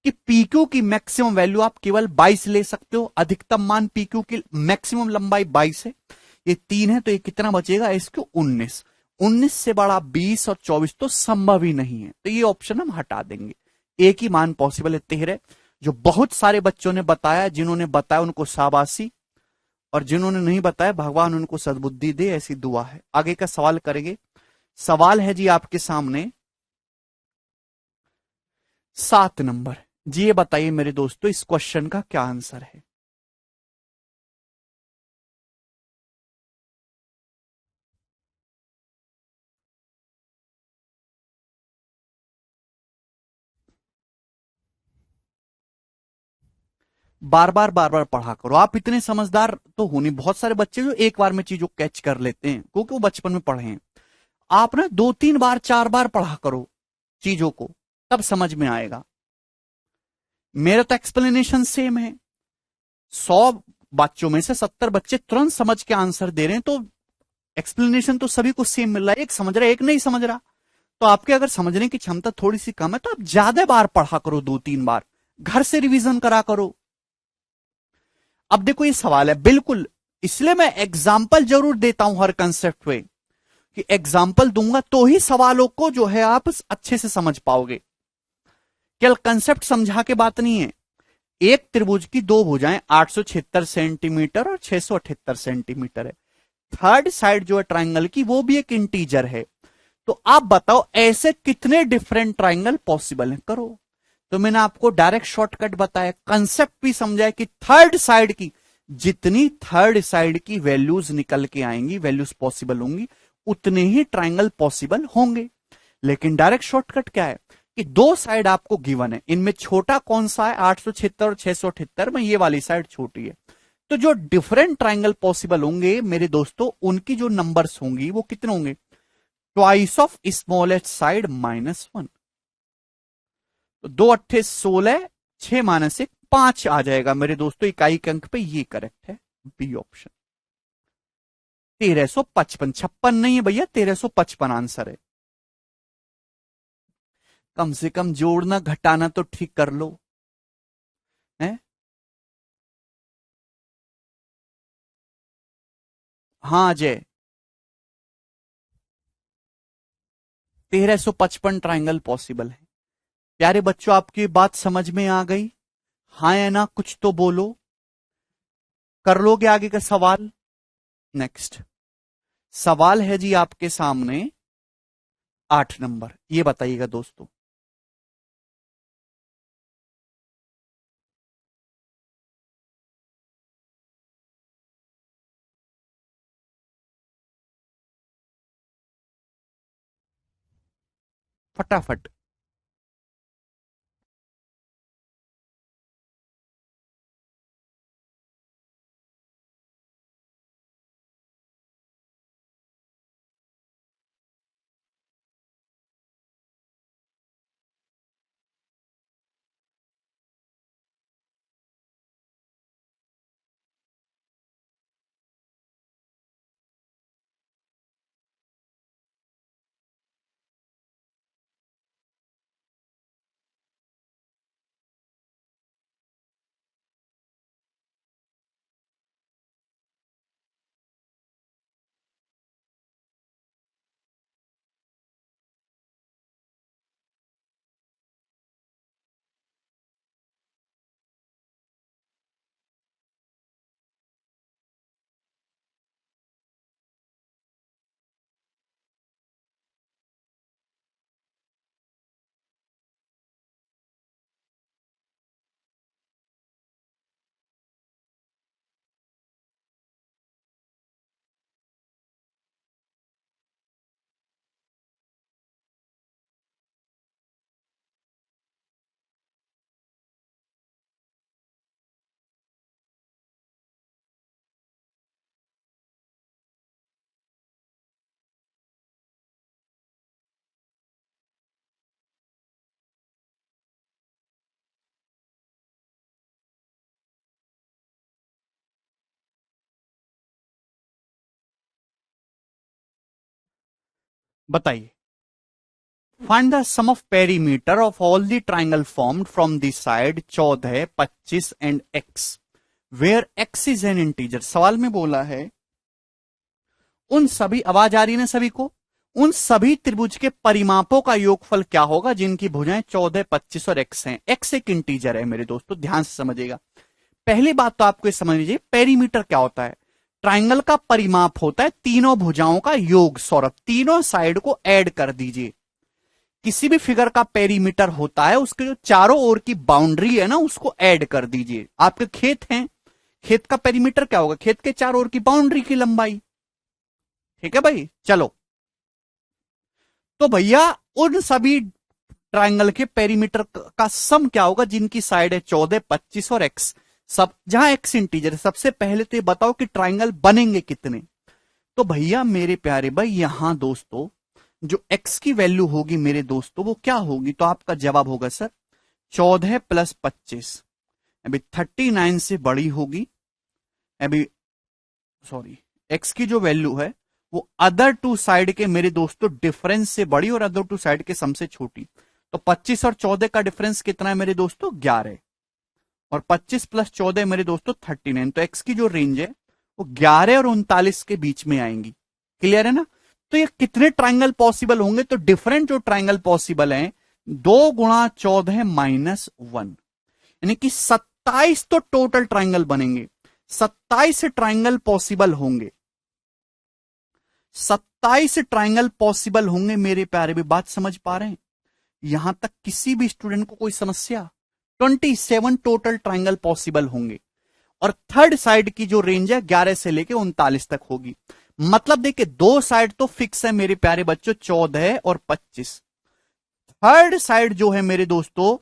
कि पीक्यू की मैक्सिमम वैल्यू आप केवल 22 ले सकते हो, अधिकतम मान पीक्यू की मैक्सिमम लंबाई 22 है, ये 3 है, तो ये कितना बचेगा? इसको 19। 19 से बड़ा 20 और 24 तो संभव ही नहीं है, तो ये ऑप्शन हम हटा देंगे। एक ही मान पॉसिबल है, 13। जो बहुत सारे बच्चों ने बताया, जिन्होंने बताया उनको शाबाशी, और जिन्होंने नहीं बताया भगवान उनको सद्बुद्धि दे, ऐसी दुआ है। आगे का सवाल करेंगे। सवाल है जी आपके सामने 7 नंबर। जी ये बताइए मेरे दोस्तों, इस क्वेश्चन का क्या आंसर है? बार बार पढ़ा करो। आप इतने समझदार तो हो नहीं, बहुत सारे बच्चे जो एक बार में चीजों को कैच कर लेते हैं क्योंकि वो बचपन में पढ़े हैं। आप ना 2-3 बार 4 बार पढ़ा करो चीजों को, तब समझ में आएगा। मेरा तो एक्सप्लेनेशन सेम है। 100 बच्चों में से 70 बच्चे तुरंत समझ के आंसर दे रहे हैं, तो एक्सप्लेनेशन तो सभी को सेम मिल रहा है। एक समझ रहा है, एक नहीं समझ रहा। तो आपके अगर समझने की क्षमता थोड़ी सी कम है तो आप ज्यादा बार पढ़ा करो, 2-3 बार घर से रिवीजन करा करो। अब देखो ये सवाल है, बिल्कुल इसलिए मैं एग्जाम्पल जरूर देता हूं हर कंसेप्ट पे, कि एग्जाम्पल दूंगा तो ही सवालों को जो है आप अच्छे से समझ पाओगे। केवल कंसेप्ट समझा के बात नहीं है। एक त्रिभुज की दो भुजाएं 876 सेंटीमीटर और 678 सेंटीमीटर है। थर्ड साइड जो है ट्राइंगल की वो भी एक इंटीजर है। तो आप बताओ ऐसे कितने डिफरेंट ट्राइंगल पॉसिबल हैं, करो। तो मैंने आपको डायरेक्ट शॉर्टकट बताया, कंसेप्ट भी समझाया कि थर्ड साइड की जितनी थर्ड साइड की वैल्यूज निकल के आएंगी, वैल्यूज पॉसिबल होंगी, उतने ही ट्राइंगल पॉसिबल होंगे। लेकिन डायरेक्ट शॉर्टकट क्या है कि दो साइड आपको गिवन है, इनमें छोटा कौन सा है 876 और 678 में, ये वाली साइड छोटी है। तो जो डिफरेंट ट्राइंगल पॉसिबल होंगे मेरे दोस्तों, उनकी जो नंबर्स होंगी वो कितने होंगे, ट्वाइस ऑफ स्मॉलेस्ट साइड -1। तो 2 × 8 = 16, 6 - 1 5 आ जाएगा मेरे दोस्तों इकाई के अंक पे। ये करेक्ट है, बी ऑप्शन। 1355, 56 नहीं है भैया, 1355 आंसर है। कम से कम जोड़ना घटाना तो ठीक कर लो, है? हाँ अजय, 1355 ट्राइंगल पॉसिबल है। प्यारे बच्चों, आपकी बात समझ में आ गई? हाँ या ना, कुछ तो बोलो। कर लोगे आगे का सवाल? नेक्स्ट सवाल है जी आपके सामने 8 नंबर। ये बताइएगा दोस्तों, फटाफट। बताइए, find the sum of perimeter of all the triangle formed from the side 14, 25 and x where x is an integer. सवाल में बोला है उन सभी, आवाज आ रही है ना सभी को, उन सभी त्रिभुज के परिमापों का योगफल क्या होगा जिनकी भुजाएं 14, 25 और x हैं। x एक इंटीजर है मेरे दोस्तों, ध्यान से समझिएगा। पहली बात तो आपको समझ लीजिए, पेरीमीटर क्या होता है। ट्राइंगल का परिमाप होता है तीनों भुजाओं का योग। सौरभ, तीनों साइड को ऐड कर दीजिए। किसी भी फिगर का पेरीमीटर होता है उसके जो चारों ओर की बाउंड्री है ना, उसको ऐड कर दीजिए। आपके खेत हैं, खेत का पेरीमीटर क्या होगा, खेत के चारों ओर की बाउंड्री की लंबाई। ठीक है भाई, चलो। तो भैया उन सभी ट्राइंगल के पेरीमीटर का सम क्या होगा जिनकी साइड है 14, 25 और x। सब जहां एक्स इंटीजर है, सबसे पहले तो ये बताओ कि ट्राइंगल बनेंगे कितने। तो भैया मेरे प्यारे भाई यहां दोस्तों जो एक्स की वैल्यू होगी मेरे दोस्तों वो क्या होगी, तो आपका जवाब होगा सर 14 प्लस 25। अभी 39 से बड़ी होगी, अभी सॉरी एक्स की जो वैल्यू है वो अदर टू साइड के मेरे दोस्तों डिफरेंस से बड़ी और अदर टू साइड के सम से छोटी। तो 25 और 14 का डिफरेंस कितना है मेरे दोस्तों 11, और 25 प्लस 14 मेरे दोस्तों 39। तो एक्स की जो रेंज है वो 11 और 39 के बीच में आएंगी। क्लियर है ना। तो ये कितने ट्राइंगल पॉसिबल होंगे, तो डिफरेंट जो ट्राइंगल पॉसिबल हैं 2 गुणा 14 माइनस 1, यानी कि 27 तो टोटल ट्राइंगल बनेंगे। 27 ट्राइंगल पॉसिबल होंगे, 27 ट्राइंगल पॉसिबल होंगे मेरे प्यारे भी, बात समझ पा रहे हैं। यहां तक किसी भी स्टूडेंट को कोई समस्या, 27 टोटल ट्राइंगल पॉसिबल होंगे, और थर्ड साइड की जो रेंज है 11 से लेके 39 तक होगी। मतलब देखिए दो साइड तो फिक्स है मेरे प्यारे बच्चों 14 और 25। थर्ड साइड जो है मेरे दोस्तों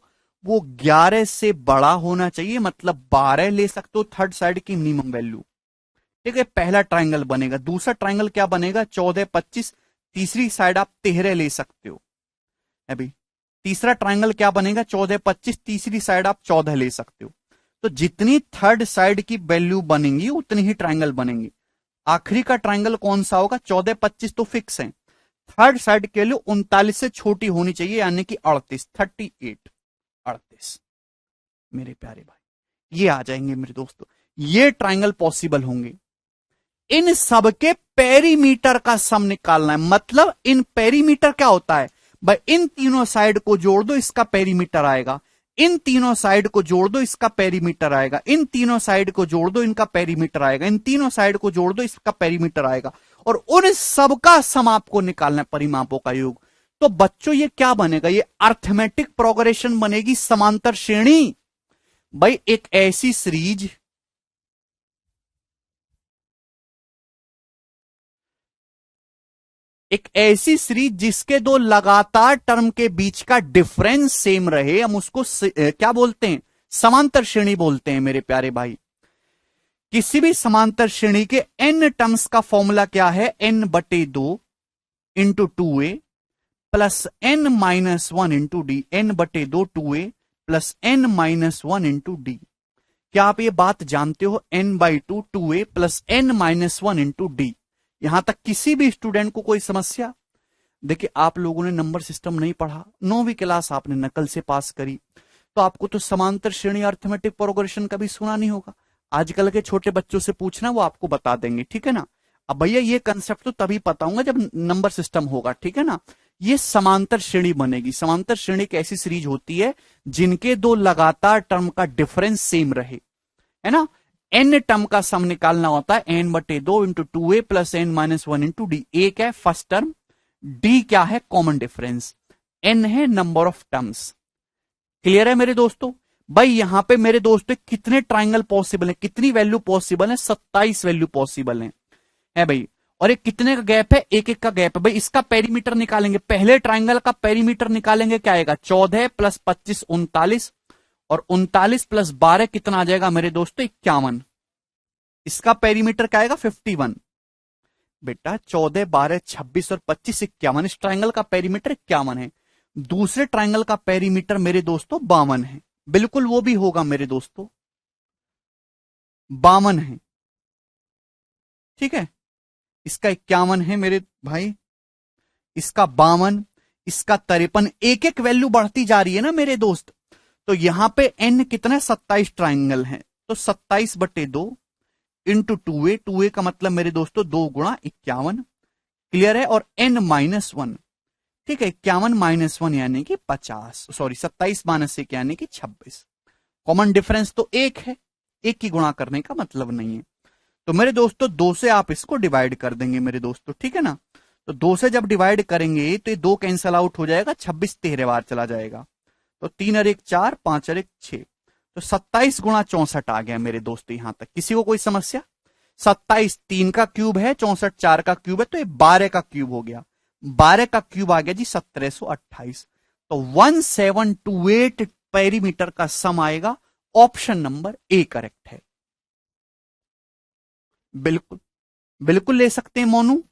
वो 11 से बड़ा होना चाहिए, मतलब 12 ले सकते हो थर्ड साइड की मिनिमम वैल्यू। ठीक है, पहला ट्राइंगल बनेगा। दूसरा ट्राइंगल क्या बनेगा 14 25, तीसरी साइड आप 13 ले सकते हो। अभी तीसरा ट्राइंगल क्या बनेगा 14 25, तीसरी साइड आप 14 ले सकते हो। तो जितनी थर्ड साइड की वैल्यू बनेंगी उतनी ही ट्राइंगल बनेंगे। आखिरी का ट्राइंगल कौन सा होगा 14 25 तो फिक्स है, थर्ड साइड के लिए 39 से छोटी होनी चाहिए, यानी कि 38 38 मेरे प्यारे भाई ये आ जाएंगे मेरे दोस्तों। ये ट्राइंगल पॉसिबल होंगे। इन सबके पेरीमीटर का सम निकालना है। मतलब इन पेरीमीटर क्या होता है भाई, इन तीनों साइड को जोड़ दो इसका पेरीमीटर आएगा, इन तीनों साइड को जोड़ दो इसका पेरीमीटर आएगा, इन तीनों साइड को जोड़ दो इनका पेरीमीटर आएगा, इन तीनों साइड को जोड़ दो इसका पेरीमीटर आएगा, और उन सबका सम आपको निकालना है, परिमापों का योग। तो बच्चों ये क्या बनेगा, ये अर्थमेटिक प्रोग्रेशन बनेगी, समांतर श्रेणी। भाई एक ऐसी सीरीज जिसके दो लगातार टर्म के बीच का डिफरेंस सेम रहे, हम उसको क्या बोलते हैं समांतर श्रेणी बोलते हैं मेरे प्यारे भाई। किसी भी समांतर श्रेणी के n टर्म्स का फॉर्मूला क्या है n/2 into 2a plus n minus 1 into D, n/2 2a plus n minus 1 into D. क्या आप ये बात जानते हो n/2 2a plus n minus 1 into D. यहां तक किसी भी स्टूडेंट को कोई समस्या। देखिए आप लोगों ने नंबर सिस्टम नहीं पढ़ा, 9वीं क्लास आपने नकल से पास करी, तो आपको तो समांतर श्रेणी अर्थमेटिक प्रोग्रेशन कभी सुना नहीं होगा। आजकल के छोटे बच्चों से पूछना वो आपको बता देंगे, ठीक है ना। अब भैया ये कंसेप्ट तो तभी पता होगा जब नंबर सिस्टम होगा, ठीक है ना। ये समांतर श्रेणी बनेगी। समांतर श्रेणी एक ऐसी सीरीज होती है जिनके दो लगातार टर्म का डिफरेंस सेम रहे, है ना। एन टर्म का सम निकालना होता है n/2 into 2a plus n minus 1 into D. A क्या है फर्स्ट टर्म, डी क्या है कॉमन डिफरेंस, n है नंबर ऑफ टर्म्स। क्लियर है मेरे दोस्तों। भाई यहां पे मेरे दोस्तों कितने ट्राइंगल पॉसिबल है, कितनी वैल्यू पॉसिबल है 27 वैल्यू पॉसिबल है भाई। और एक कितने का गैप है, एक का गैप है भाई। इसका पेरीमीटर निकालेंगे, पहले ट्राइंगल का पेरीमीटर निकालेंगे, क्या आएगा 14 प्लस 25 39, और 39 प्लस 12 कितना आ जाएगा मेरे दोस्तों 51। इसका पेरीमीटर क्या आएगा 51। बेटा 14 12 26 और 25 51, इस ट्राइंगल का पेरीमीटर 51 है। दूसरे ट्राइंगल का पेरीमीटर मेरे दोस्तों 52 है, बिल्कुल वो भी होगा मेरे दोस्तों 52 है, ठीक है। इसका 51 है मेरे भाई, इसका 52, इसका 53, एक एक वैल्यू बढ़ती जा रही है ना मेरे दोस्त। तो यहां पे n कितना है 27 ट्राइंगल है, तो 27/2 इंटू 2a, 2a का मतलब मेरे दोस्तों 2 गुणा 51। क्लियर है। और n माइनस 1, ठीक है 51 माइनस 1 यानी कि 50, सॉरी 27 माइनस 1 यानी कि 26। कॉमन डिफरेंस तो एक है, एक की गुणा करने का मतलब नहीं है। तो मेरे दोस्तों 2 से आप इसको डिवाइड कर देंगे मेरे दोस्तों, ठीक है ना। तो 2 से जब डिवाइड करेंगे तो ये 2 कैंसल आउट हो जाएगा, 26 13 बार चला जाएगा, तो 3 और 1 4, 5 और 1 6, तो 27 गुणा 64 आ गया मेरे दोस्तों। यहां तक किसी को कोई समस्या। 27 3 का क्यूब है, 64 4 का क्यूब है, तो ये 12 का क्यूब हो गया। 12 का क्यूब आ गया जी 1728। तो 1728 पेरीमीटर का सम आएगा, ऑप्शन नंबर ए करेक्ट है। बिल्कुल बिल्कुल ले सकते हैं मोनू।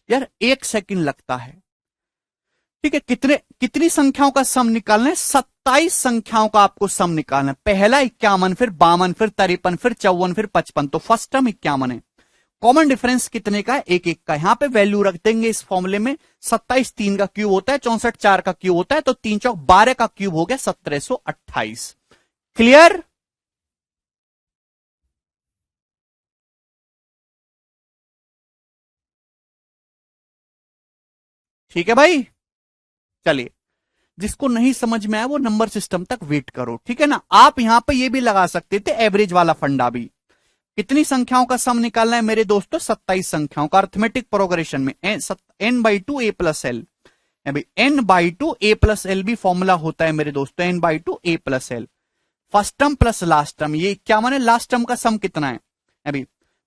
यार 1 सेकंड लगता है। ठीक है, कितनी संख्याओं का सम निकालना है? 27 संख्याओं का आपको सम निकालना है। पहला 51, फिर 52, फिर 53, फिर 54, फिर 55। तो फर्स्ट टर्म 51 है। कॉमन डिफरेंस कितने का है? 1 1 का। यहां पे वैल्यू रख देंगे इस फॉर्मूले में। 27 3 का क्यूब होता है, 64 4 का क्यूब होता है, तो 3 चौक 12 का क्यूब हो गया 1728। क्लियर? ठीक है भाई, चलिए। जिसको नहीं समझ में आया वो नंबर सिस्टम तक वेट करो, ठीक है ना। आप यहां पे ये भी लगा सकते थे एवरेज वाला फंडा भी। कितनी संख्याओं का सम निकालना है मेरे दोस्तों? 27 संख्याओं का अर्थमेटिक प्रोग्रेशन में n/2 a प्लस एल। भाई n/2 a प्लस एल भी फॉर्मूला होता है मेरे दोस्तों, n/2 a plus L. First term plus last term, ये क्या माने? लास्ट टर्म का सम कितना है अभी?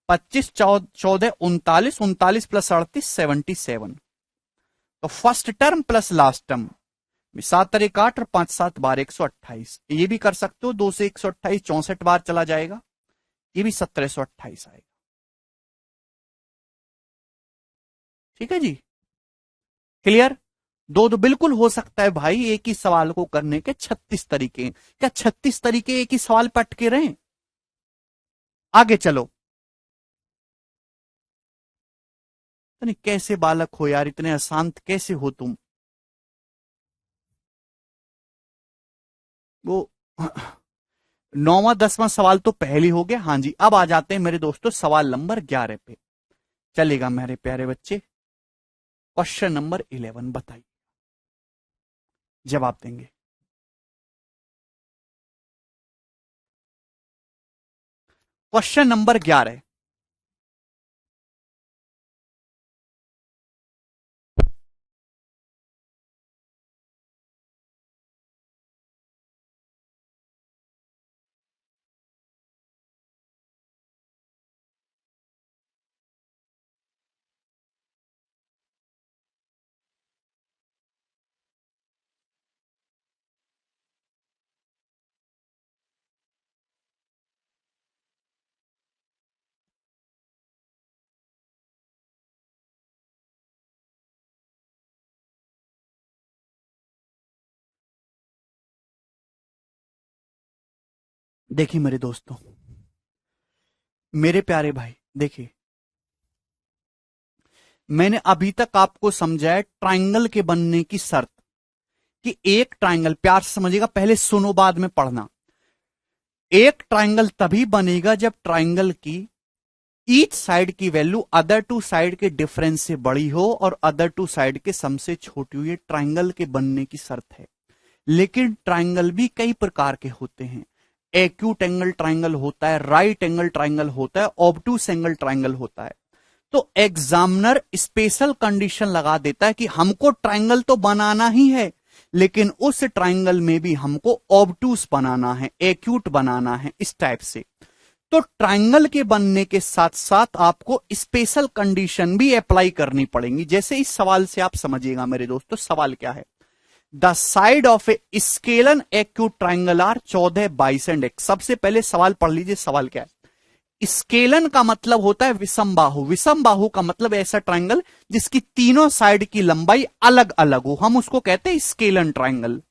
25 14 39, 39 प्लस 38 77। तो first term plus last term 7 तारीख 8 और 5 7 12 128। ये भी कर सकते हो, 2 से 128 64 बार चला जाएगा, ये भी 1728 आएगा। ठीक है जी, क्लियर? दो तो बिल्कुल हो सकता है भाई, एक ही सवाल को करने के 36 तरीके। क्या 36 तरीके एक ही सवाल पे अटके रहे? आगे चलो। नहीं, कैसे बालक हो यार, इतने अशांत कैसे हो तुम? वो 9वां 10वां सवाल तो पहले हो गया। हाँ जी, अब आ जाते हैं मेरे दोस्तों सवाल नंबर 11 पे। चलेगा मेरे प्यारे बच्चे? क्वेश्चन नंबर 11 बताइए, जवाब देंगे। Question number 11। देखिए मेरे दोस्तों, मेरे प्यारे भाई, देखिए मैंने अभी तक आपको समझाया ट्राइंगल के बनने की शर्त, कि एक ट्राइंगल, प्यार से समझिएगा, पहले सुनो बाद में पढ़ना। एक ट्राइंगल तभी बनेगा जब ट्राइंगल की ईच साइड की वैल्यू अदर टू साइड के डिफरेंस से बड़ी हो और अदर टू साइड के सम से छोटी हो। ये ट्राइंगल के बनने की शर्त है। लेकिन ट्राइंगल भी कई प्रकार के होते हैं। एक्यूट एंगल ट्राइंगल होता है, राइट एंगल ट्राइंगल होता है, ऑब्टूस एंगल ट्राइंगल होता है। तो एग्जामिनर स्पेशल कंडीशन लगा देता है कि हमको ट्राइंगल तो बनाना ही है, लेकिन उस ट्राइंगल में भी हमको ऑब्टूस बनाना है, एक्यूट बनाना है, इस टाइप से। तो ट्राइंगल के बनने के साथ साथ आपको स्पेशल कंडीशन भी अप्लाई करनी पड़ेंगी। जैसे इस सवाल से आप समझिएगा मेरे दोस्तों, सवाल क्या है? The side of a scalene acute triangle are 14 22 and x. सबसे पहले सवाल पढ़ लीजिए, सवाल क्या है? स्केलन का मतलब होता है विषम बाहु। विषम बाहु का मतलब ऐसा ट्राइंगल जिसकी तीनों साइड की लंबाई अलग अलग हो, हम उसको कहते हैं स्केलन ट्राइंगल।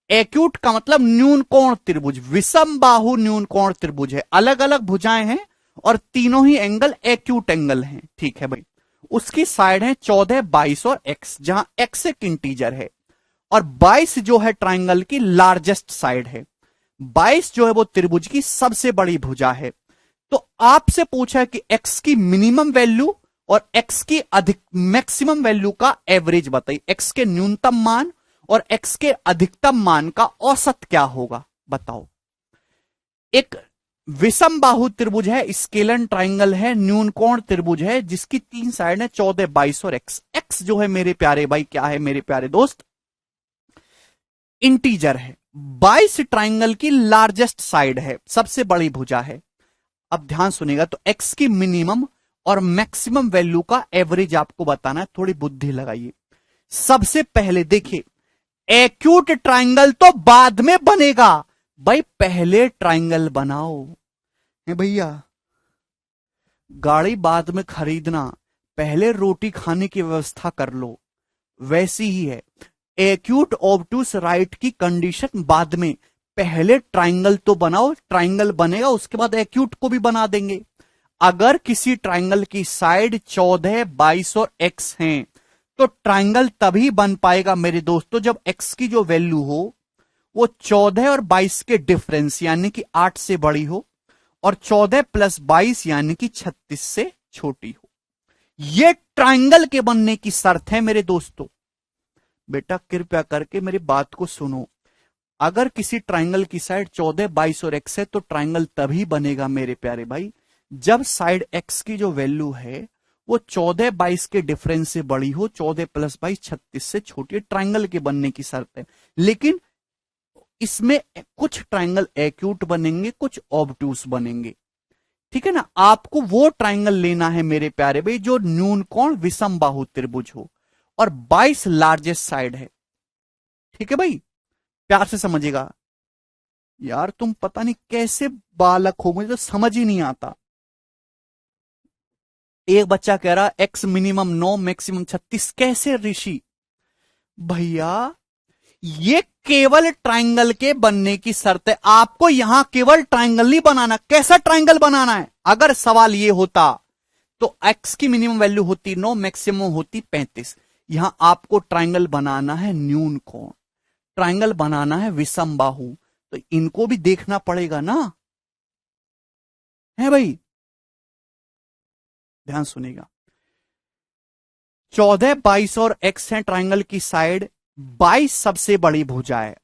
एक्यूट का मतलब न्यून कोण त्रिभुज। विषम बाहु न्यून कोण त्रिभुज है, अलग अलग भुजाएं हैं और तीनों ही एंगल एक्यूट एंगल हैं। ठीक है भाई, उसकी साइड है 14 22 और एक्स, जहां एक्स एक इंटीजर है और 22 जो है ट्राइंगल की लार्जेस्ट साइड है। 22 जो है वो त्रिभुज की सबसे बड़ी भुजा है। तो आपसे पूछा है कि एक्स की मिनिमम वैल्यू और एक्स की अधिक मैक्सिमम वैल्यू का एवरेज बताइए। एक्स के न्यूनतम मान और एक्स के अधिकतम मान का औसत क्या होगा, बताओ। एक विषम बाहु त्रिभुज है, स्केलन ट्राइंगल है, न्यून कोण त्रिभुज है, जिसकी 3 साइड है 14 22 और एक्स। एक्स जो है मेरे प्यारे भाई क्या है मेरे प्यारे दोस्त? इंटीजर है। 22 ट्राइंगल की लार्जेस्ट साइड है, सबसे बड़ी भुजा है। अब ध्यान सुनेगा, तो एक्स की मिनिमम और मैक्सिमम वैल्यू का एवरेज आपको बताना है। थोड़ी बुद्धि लगाइए। सबसे पहले देखिए, एक्यूट ट्राइंगल तो बाद में बनेगा भाई, पहले ट्राइंगल बनाओ। है भैया, गाड़ी बाद में खरीदना, पहले रोटी खाने की व्यवस्था कर लो। वैसी ही है एक्यूट ऑब्टूस राइट की कंडीशन बाद में, पहले ट्राइंगल तो बनाओ, ट्राइंगल बनेगा उसके बाद एक्यूट को भी बना देंगे। अगर किसी ट्राइंगल की साइड 14, 22 और x हैं तो ट्राइंगल तभी बन पाएगा मेरे दोस्तों जब x की जो वैल्यू हो वो 14 और 22 के डिफरेंस यानी कि 8 से बड़ी हो और 14 प्लस 22 यानी कि 36 से छोटी हो। यह ट्राइंगल के बनने की शर्त है मेरे दोस्तों। बेटा कृपया करके मेरी बात को सुनो, अगर किसी ट्राइंगल की साइड 14, 22 और x है तो ट्राइंगल तभी बनेगा मेरे प्यारे भाई जब साइड x की जो वैल्यू है वो 14, 22 के डिफरेंस से बड़ी हो, 14 प्लस 22 36 से छोटी है। ट्राइंगल के बनने की शर्त है। लेकिन इसमें कुछ ट्राइंगल एक्यूट बनेंगे, कुछ ऑब्टूस बनेंगे। ठीक है ना, आपको वो ट्राइंगल लेना है मेरे प्यारे भाई जो न्यून कोण विषम बाहु त्रिभुज हो और 22 लार्जेस्ट साइड है। ठीक है भाई, प्यार से समझिएगा। यार तुम पता नहीं कैसे बालक हो, मुझे तो समझ ही नहीं आता। एक बच्चा कह रहा एक्स मिनिमम 9 मैक्सिमम 36, कैसे ऋषि? भैया ये केवल ट्राइंगल के बनने की शर्त है, आपको यहां केवल ट्राइंगल नहीं बनाना। कैसा ट्राइंगल बनाना है? अगर सवाल ये होता तो एक्स की मिनिमम वैल्यू होती 9, मैक्सिमम होती 35। यहां आपको ट्राइंगल बनाना है न्यून कोण, ट्राइंगल बनाना है विषम बाहु, तो इनको भी देखना पड़ेगा ना, है भाई? ध्यान सुनेगा। 14, 22 और x है ट्राइंगल की साइड, 22 सबसे बड़ी भुजा है।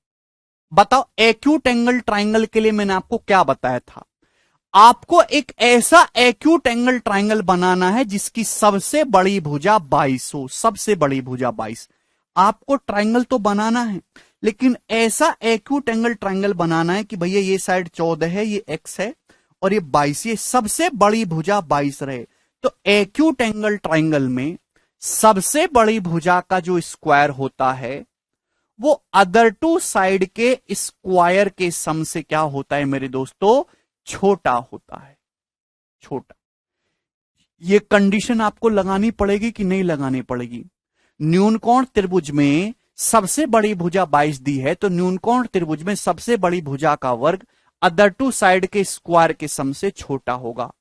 बताओ एक्यूट एंगल ट्राइंगल के लिए मैंने आपको क्या बताया था? आपको एक ऐसा एक्यूट एंगल ट्राइंगल बनाना है जिसकी सबसे बड़ी भुजा 22 हो, सबसे बड़ी भुजा 22। आपको ट्राइंगल तो बनाना है लेकिन ऐसा एक्यूट एंगल ट्राइंगल बनाना है कि भैया ये साइड 14 है, ये x है और ये 22, ये सबसे बड़ी भुजा 22 रहे। तो एक्यूट एंगल ट्राइंगल में सबसे बड़ी भुजा का जो स्क्वायर होता है वो अदर टू साइड के स्क्वायर के सम से क्या होता है मेरे दोस्तों? छोटा होता है, छोटा। ये कंडीशन आपको लगानी पड़ेगी कि नहीं लगानी पड़ेगी? न्यूनकोण त्रिभुज में सबसे बड़ी भुजा 22 दी है तो न्यूनकोण त्रिभुज में सबसे बड़ी भुजा का वर्ग अदर टू साइड के स्क्वायर के सम से छोटा होगा।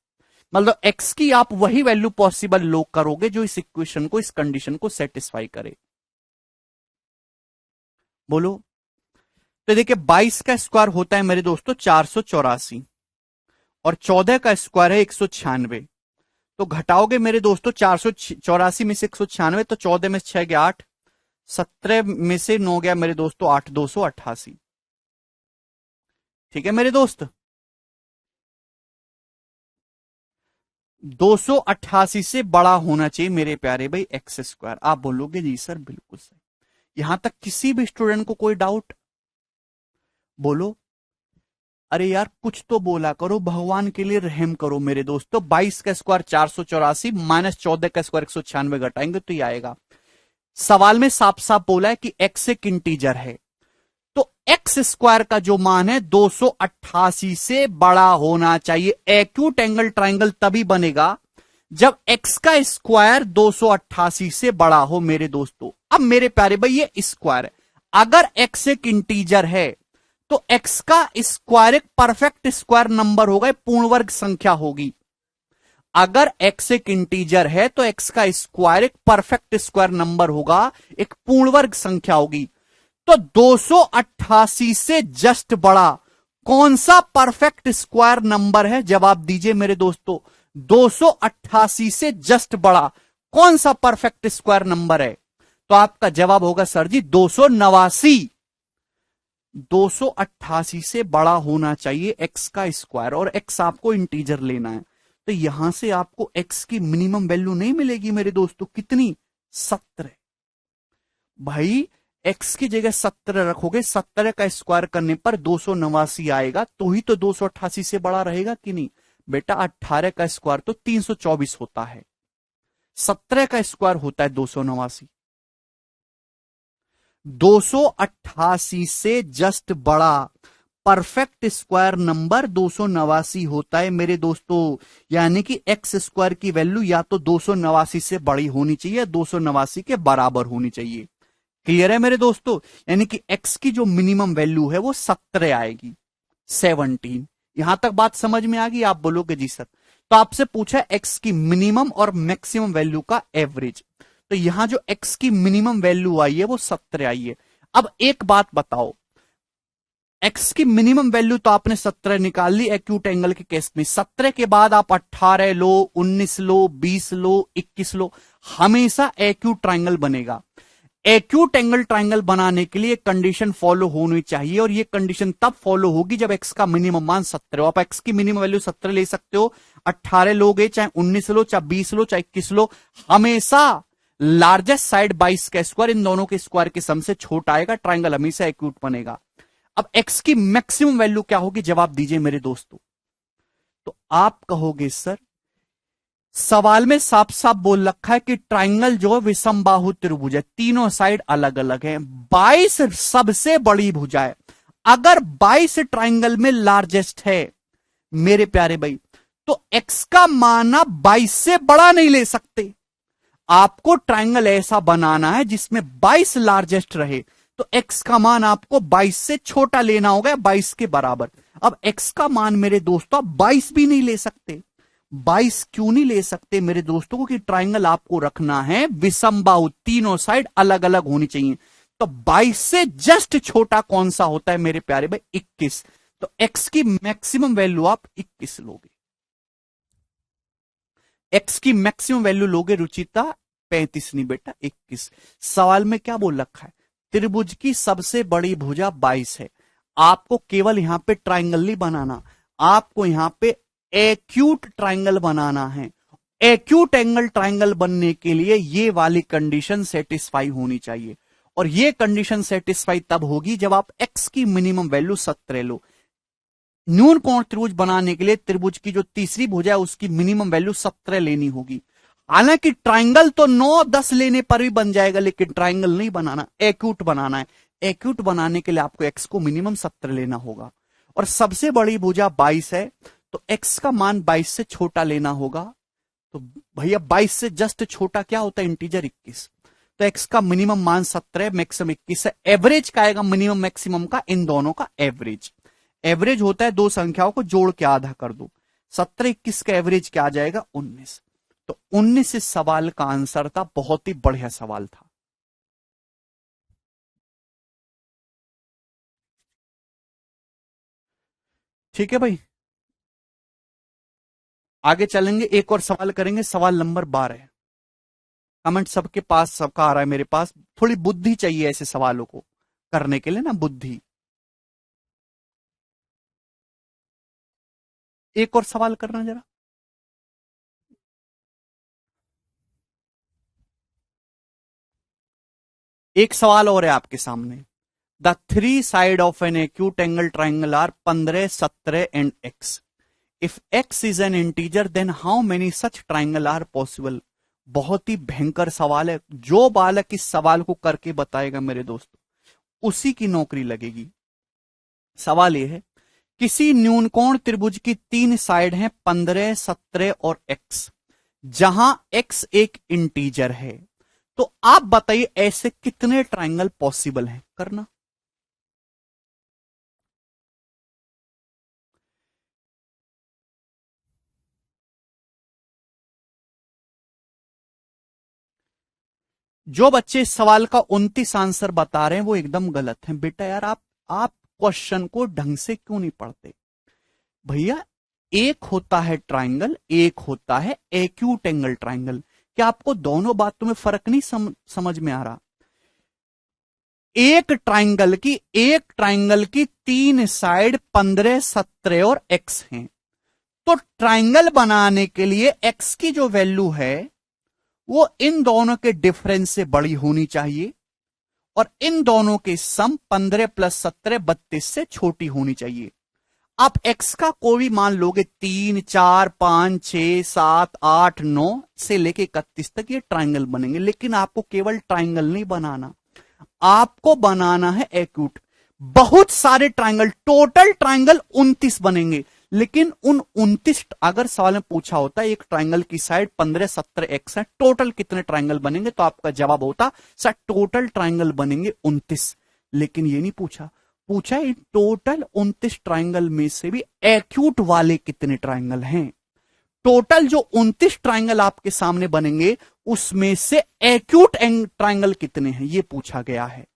मतलब x की आप वही वैल्यू पॉसिबल लो करोगे जो इस इक्वेशन को, इस कंडीशन को सेटिस्फाई करे। बोलो। तो देखिए 22 का स्क्वायर होता है मेरे दोस्तों 484 और 14 का स्क्वायर है 196। तो घटाओगे मेरे दोस्तों 484 में से 196, तो 14 में से 6 गया 8, 17 में से 9 गया मेरे दोस्तों 8, 288। ठीक है मेरे दोस्त, 288 से बड़ा होना चाहिए मेरे प्यारे भाई एक्स स्क्वायर। आप बोलोगे जी सर बिल्कुल सही। यहां तक किसी भी स्टूडेंट को कोई डाउट? बोलो। अरे यार कुछ तो बोला करो, भगवान के लिए रहम करो मेरे दोस्तों। 22 का स्क्वायर 484 माइनस 14 का स्क्वायर 196 घटाएंगे तो ये आएगा। सवाल में साफ साफ बोला है कि एक्स एक इंटीजर है, तो एक्स स्क्वायर का जो मान है 288 से बड़ा होना चाहिए। एक्यूट एंगल ट्राइंगल तभी बनेगा जब एक्स का स्क्वायर 288 से बड़ा हो मेरे दोस्तों। अब मेरे प्यारे भाई ये स्क्वायर है, अगर एक्स एक इंटीजर है तो एक्स का स्क्वायर एक परफेक्ट स्क्वायर नंबर होगा, पूर्ण वर्ग संख्या होगी। अगर एक्स एक इंटीजर है तो एक्स का स्क्वायर एक परफेक्ट स्क्वायर नंबर होगा, एक पूर्ण वर्ग संख्या होगी। तो 288 से जस्ट बड़ा कौन सा परफेक्ट स्क्वायर नंबर है? जवाब दीजिए मेरे दोस्तों, 288 से जस्ट बड़ा कौन सा परफेक्ट स्क्वायर नंबर है? तो आपका जवाब होगा सर जी 289। 288 से बड़ा होना चाहिए एक्स का स्क्वायर और एक्स आपको इंटीजर लेना है। तो यहां से आपको एक्स की मिनिमम वैल्यू नहीं मिलेगी मेरे दोस्तों, कितनी? 17। भाई एक्स की जगह 17 रखोगे, 17 का स्क्वायर करने पर 289 आएगा, तो ही तो 288 से बड़ा रहेगा कि नहीं? बेटा 18 का स्क्वायर तो 324 होता है, 17 का स्क्वायर होता है 289। 288 से जस्ट बड़ा परफेक्ट स्क्वायर नंबर 289 होता है मेरे दोस्तों। यानी कि एक्स स्क्वायर की वैल्यू या तो 289 से बड़ी होनी चाहिए, 289 के बराबर होनी चाहिए। क्लियर है मेरे दोस्तों? यानी कि एक्स की जो मिनिमम वैल्यू है वो 17 आएगी, 17। यहां तक बात समझ में आ गई? आप बोलोगे जी सर। तो आपसे पूछा एक्स की मिनिमम और मैक्सिमम वैल्यू का एवरेज। तो यहां जो एक्स की मिनिमम वैल्यू आई है वो 17 आई है। अब एक बात बताओ, एक्स की मिनिमम वैल्यू तो आपने 17 निकाल ली एक्यूट एंगल के केस में। 17 के बाद आप 18 लो, 19 लो, 20 लो, 21 लो, हमेशा एक्यूट ट्राइंगल बनेगा। एक्यूट एंगल ट्राइंगल बनाने के लिए कंडीशन फॉलो होनी चाहिए, और ये कंडीशन तब फॉलो होगी जब एक्स का मिनिमम मान 17 हो। आप एक्स की मिनिमम वैल्यू 17 ले सकते हो, 18 लोगे, चाहे 19 लो, चाहे 20 लो, चाहे 21 लो, हमेशा लार्जेस्ट साइड 22 का स्क्वायर इन दोनों के स्क्वायर के सम से छोटा आएगा, ट्राइंगल हमेशा एक्यूट बनेगा। अब एक्स की मैक्सिमम वैल्यू क्या होगी, जवाब दीजिए मेरे दोस्तों। तो आप कहोगे सर सवाल में साफ साफ बोल रखा है कि ट्राइंगल जो है विषमबाहु त्रिभुज है, तीनों साइड अलग अलग है, 22 सबसे बड़ी भुजा है। अगर 22 ट्राइंगल में लार्जेस्ट है मेरे प्यारे भाई, तो एक्स का मान आप 22 से बड़ा नहीं ले सकते। आपको ट्राइंगल ऐसा बनाना है जिसमें 22 लार्जेस्ट रहे, तो एक्स का मान आपको 22 से छोटा लेना होगा, 22 के बराबर। अब एक्स का मान मेरे दोस्तों आप 22 भी नहीं ले सकते। 22 क्यों नहीं ले सकते मेरे दोस्तों? कि ट्राइंगल आपको रखना है विषमबाहु, तीनों साइड अलग अलग होनी चाहिए। तो 22 से जस्ट छोटा कौन सा होता है मेरे प्यारे भाई? 21। तो एक्स की मैक्सिमम वैल्यू आप 21 लोगे। एक्स की मैक्सिमम वैल्यू लोगे रुचिता 35 नहीं बेटा 21। सवाल में क्या बोल रखा है? त्रिभुज की सबसे बड़ी भुजा 22 है। आपको केवल यहां पे ट्राइंगल नहीं बनाना, आपको यहां पे एक्यूट ट्राइंगल बनाना है। एक्यूट एंगल ट्राइंगल बनने के लिए ये वाली कंडीशन सेटिस्फाई होनी चाहिए, और ये कंडीशन सेटिस्फाई तब होगी जब आप एक्स की मिनिमम वैल्यू 17 लो। न्यून कोण त्रिभुज बनाने के लिए त्रिभुज की जो तीसरी भुजा है उसकी मिनिमम वैल्यू 17 लेनी होगी। हालांकि ट्राइंगल तो 9-10 लेने पर भी बन जाएगा, लेकिन ट्राइंगल नहीं बनाना, एक्यूट बनाना है। एक्यूट बनाने के लिए आपको एक्स को मिनिमम 17 लेना होगा, और सबसे बड़ी भुजा 22 है, तो एक्स का मान 22 से छोटा लेना होगा। तो भैया 22 से जस्ट छोटा क्या होता है? इंटीजर 21। तो एक्स का मिनिमम मान 17, मैक्सिमम 21 है। एवरेज का आएगा मिनिमम मैक्सिमम का, इन दोनों का एवरेज। एवरेज होता है दो संख्याओं को जोड़ के आधा कर दो। 17-21 का एवरेज क्या आ जाएगा? 19। तो 19 इस सवाल का आंसर था। बहुत ही बढ़िया सवाल था। ठीक है भाई, आगे चलेंगे, एक और सवाल करेंगे, सवाल नंबर 12। कमेंट सबके पास, सबका आ रहा है मेरे पास। थोड़ी बुद्धि चाहिए ऐसे सवालों को करने के लिए ना, बुद्धि। एक और सवाल करना जरा। एक सवाल और है आपके सामने। The three side of an acute angle triangle are 15, 17 and x. If x is an integer then how many such triangle are possible. बहुत ही भयंकर सवाल है। जो बालक इस सवाल को करके बताएगा मेरे दोस्तों, उसी की नौकरी लगेगी। सवाल यह है, किसी न्यूनकोण त्रिभुज की तीन साइड हैं 15, 17 और एक्स, जहां एक्स एक इंटीजर है, तो आप बताइए ऐसे कितने ट्राइंगल पॉसिबल हैं? करना। जो बच्चे इस सवाल का 29 आंसर बता रहे हैं वो एकदम गलत हैं। बेटा यार आप क्वेश्चन को ढंग से क्यों नहीं पढ़ते? भैया एक होता है ट्राइंगल, एक होता है एक्यूट एंगल ट्राइंगल। क्या आपको दोनों बातों में फर्क नहीं समझ में आ रहा? एक ट्राइंगल की तीन साइड 15, 17 और एक्स हैं। तो ट्राइंगल बनाने के लिए एक्स की जो वैल्यू है वो इन दोनों के डिफरेंस से बड़ी होनी चाहिए, और इन दोनों के सम 15 प्लस 17 32 से छोटी होनी चाहिए। आप एक्स का कोई भी मान लोगे, 3, 4, 5, 6, 7, 8, 9 से लेके 31 तक ये ट्राइंगल बनेंगे। लेकिन आपको केवल ट्राइंगल नहीं बनाना, आपको बनाना है एक्यूट। बहुत सारे ट्रायंगल, टोटल ट्रायंगल 29 बनेंगे, लेकिन उन 29, अगर सवाल में पूछा होता एक ट्रायंगल की साइड 15 17 एक्स है, टोटल कितने ट्रायंगल बनेंगे, तो आपका जवाब होता सर टोटल ट्रायंगल बनेंगे 29। लेकिन ये नहीं पूछा, पूछा है टोटल 29 ट्रायंगल में से भी एक्यूट वाले कितने ट्रायंगल हैं। टोटल जो 29 ट्रायंगल आपके सामने बनेंगे उसमें से एक्यूट ट्रायंगल कितने हैं ये पूछा गया है।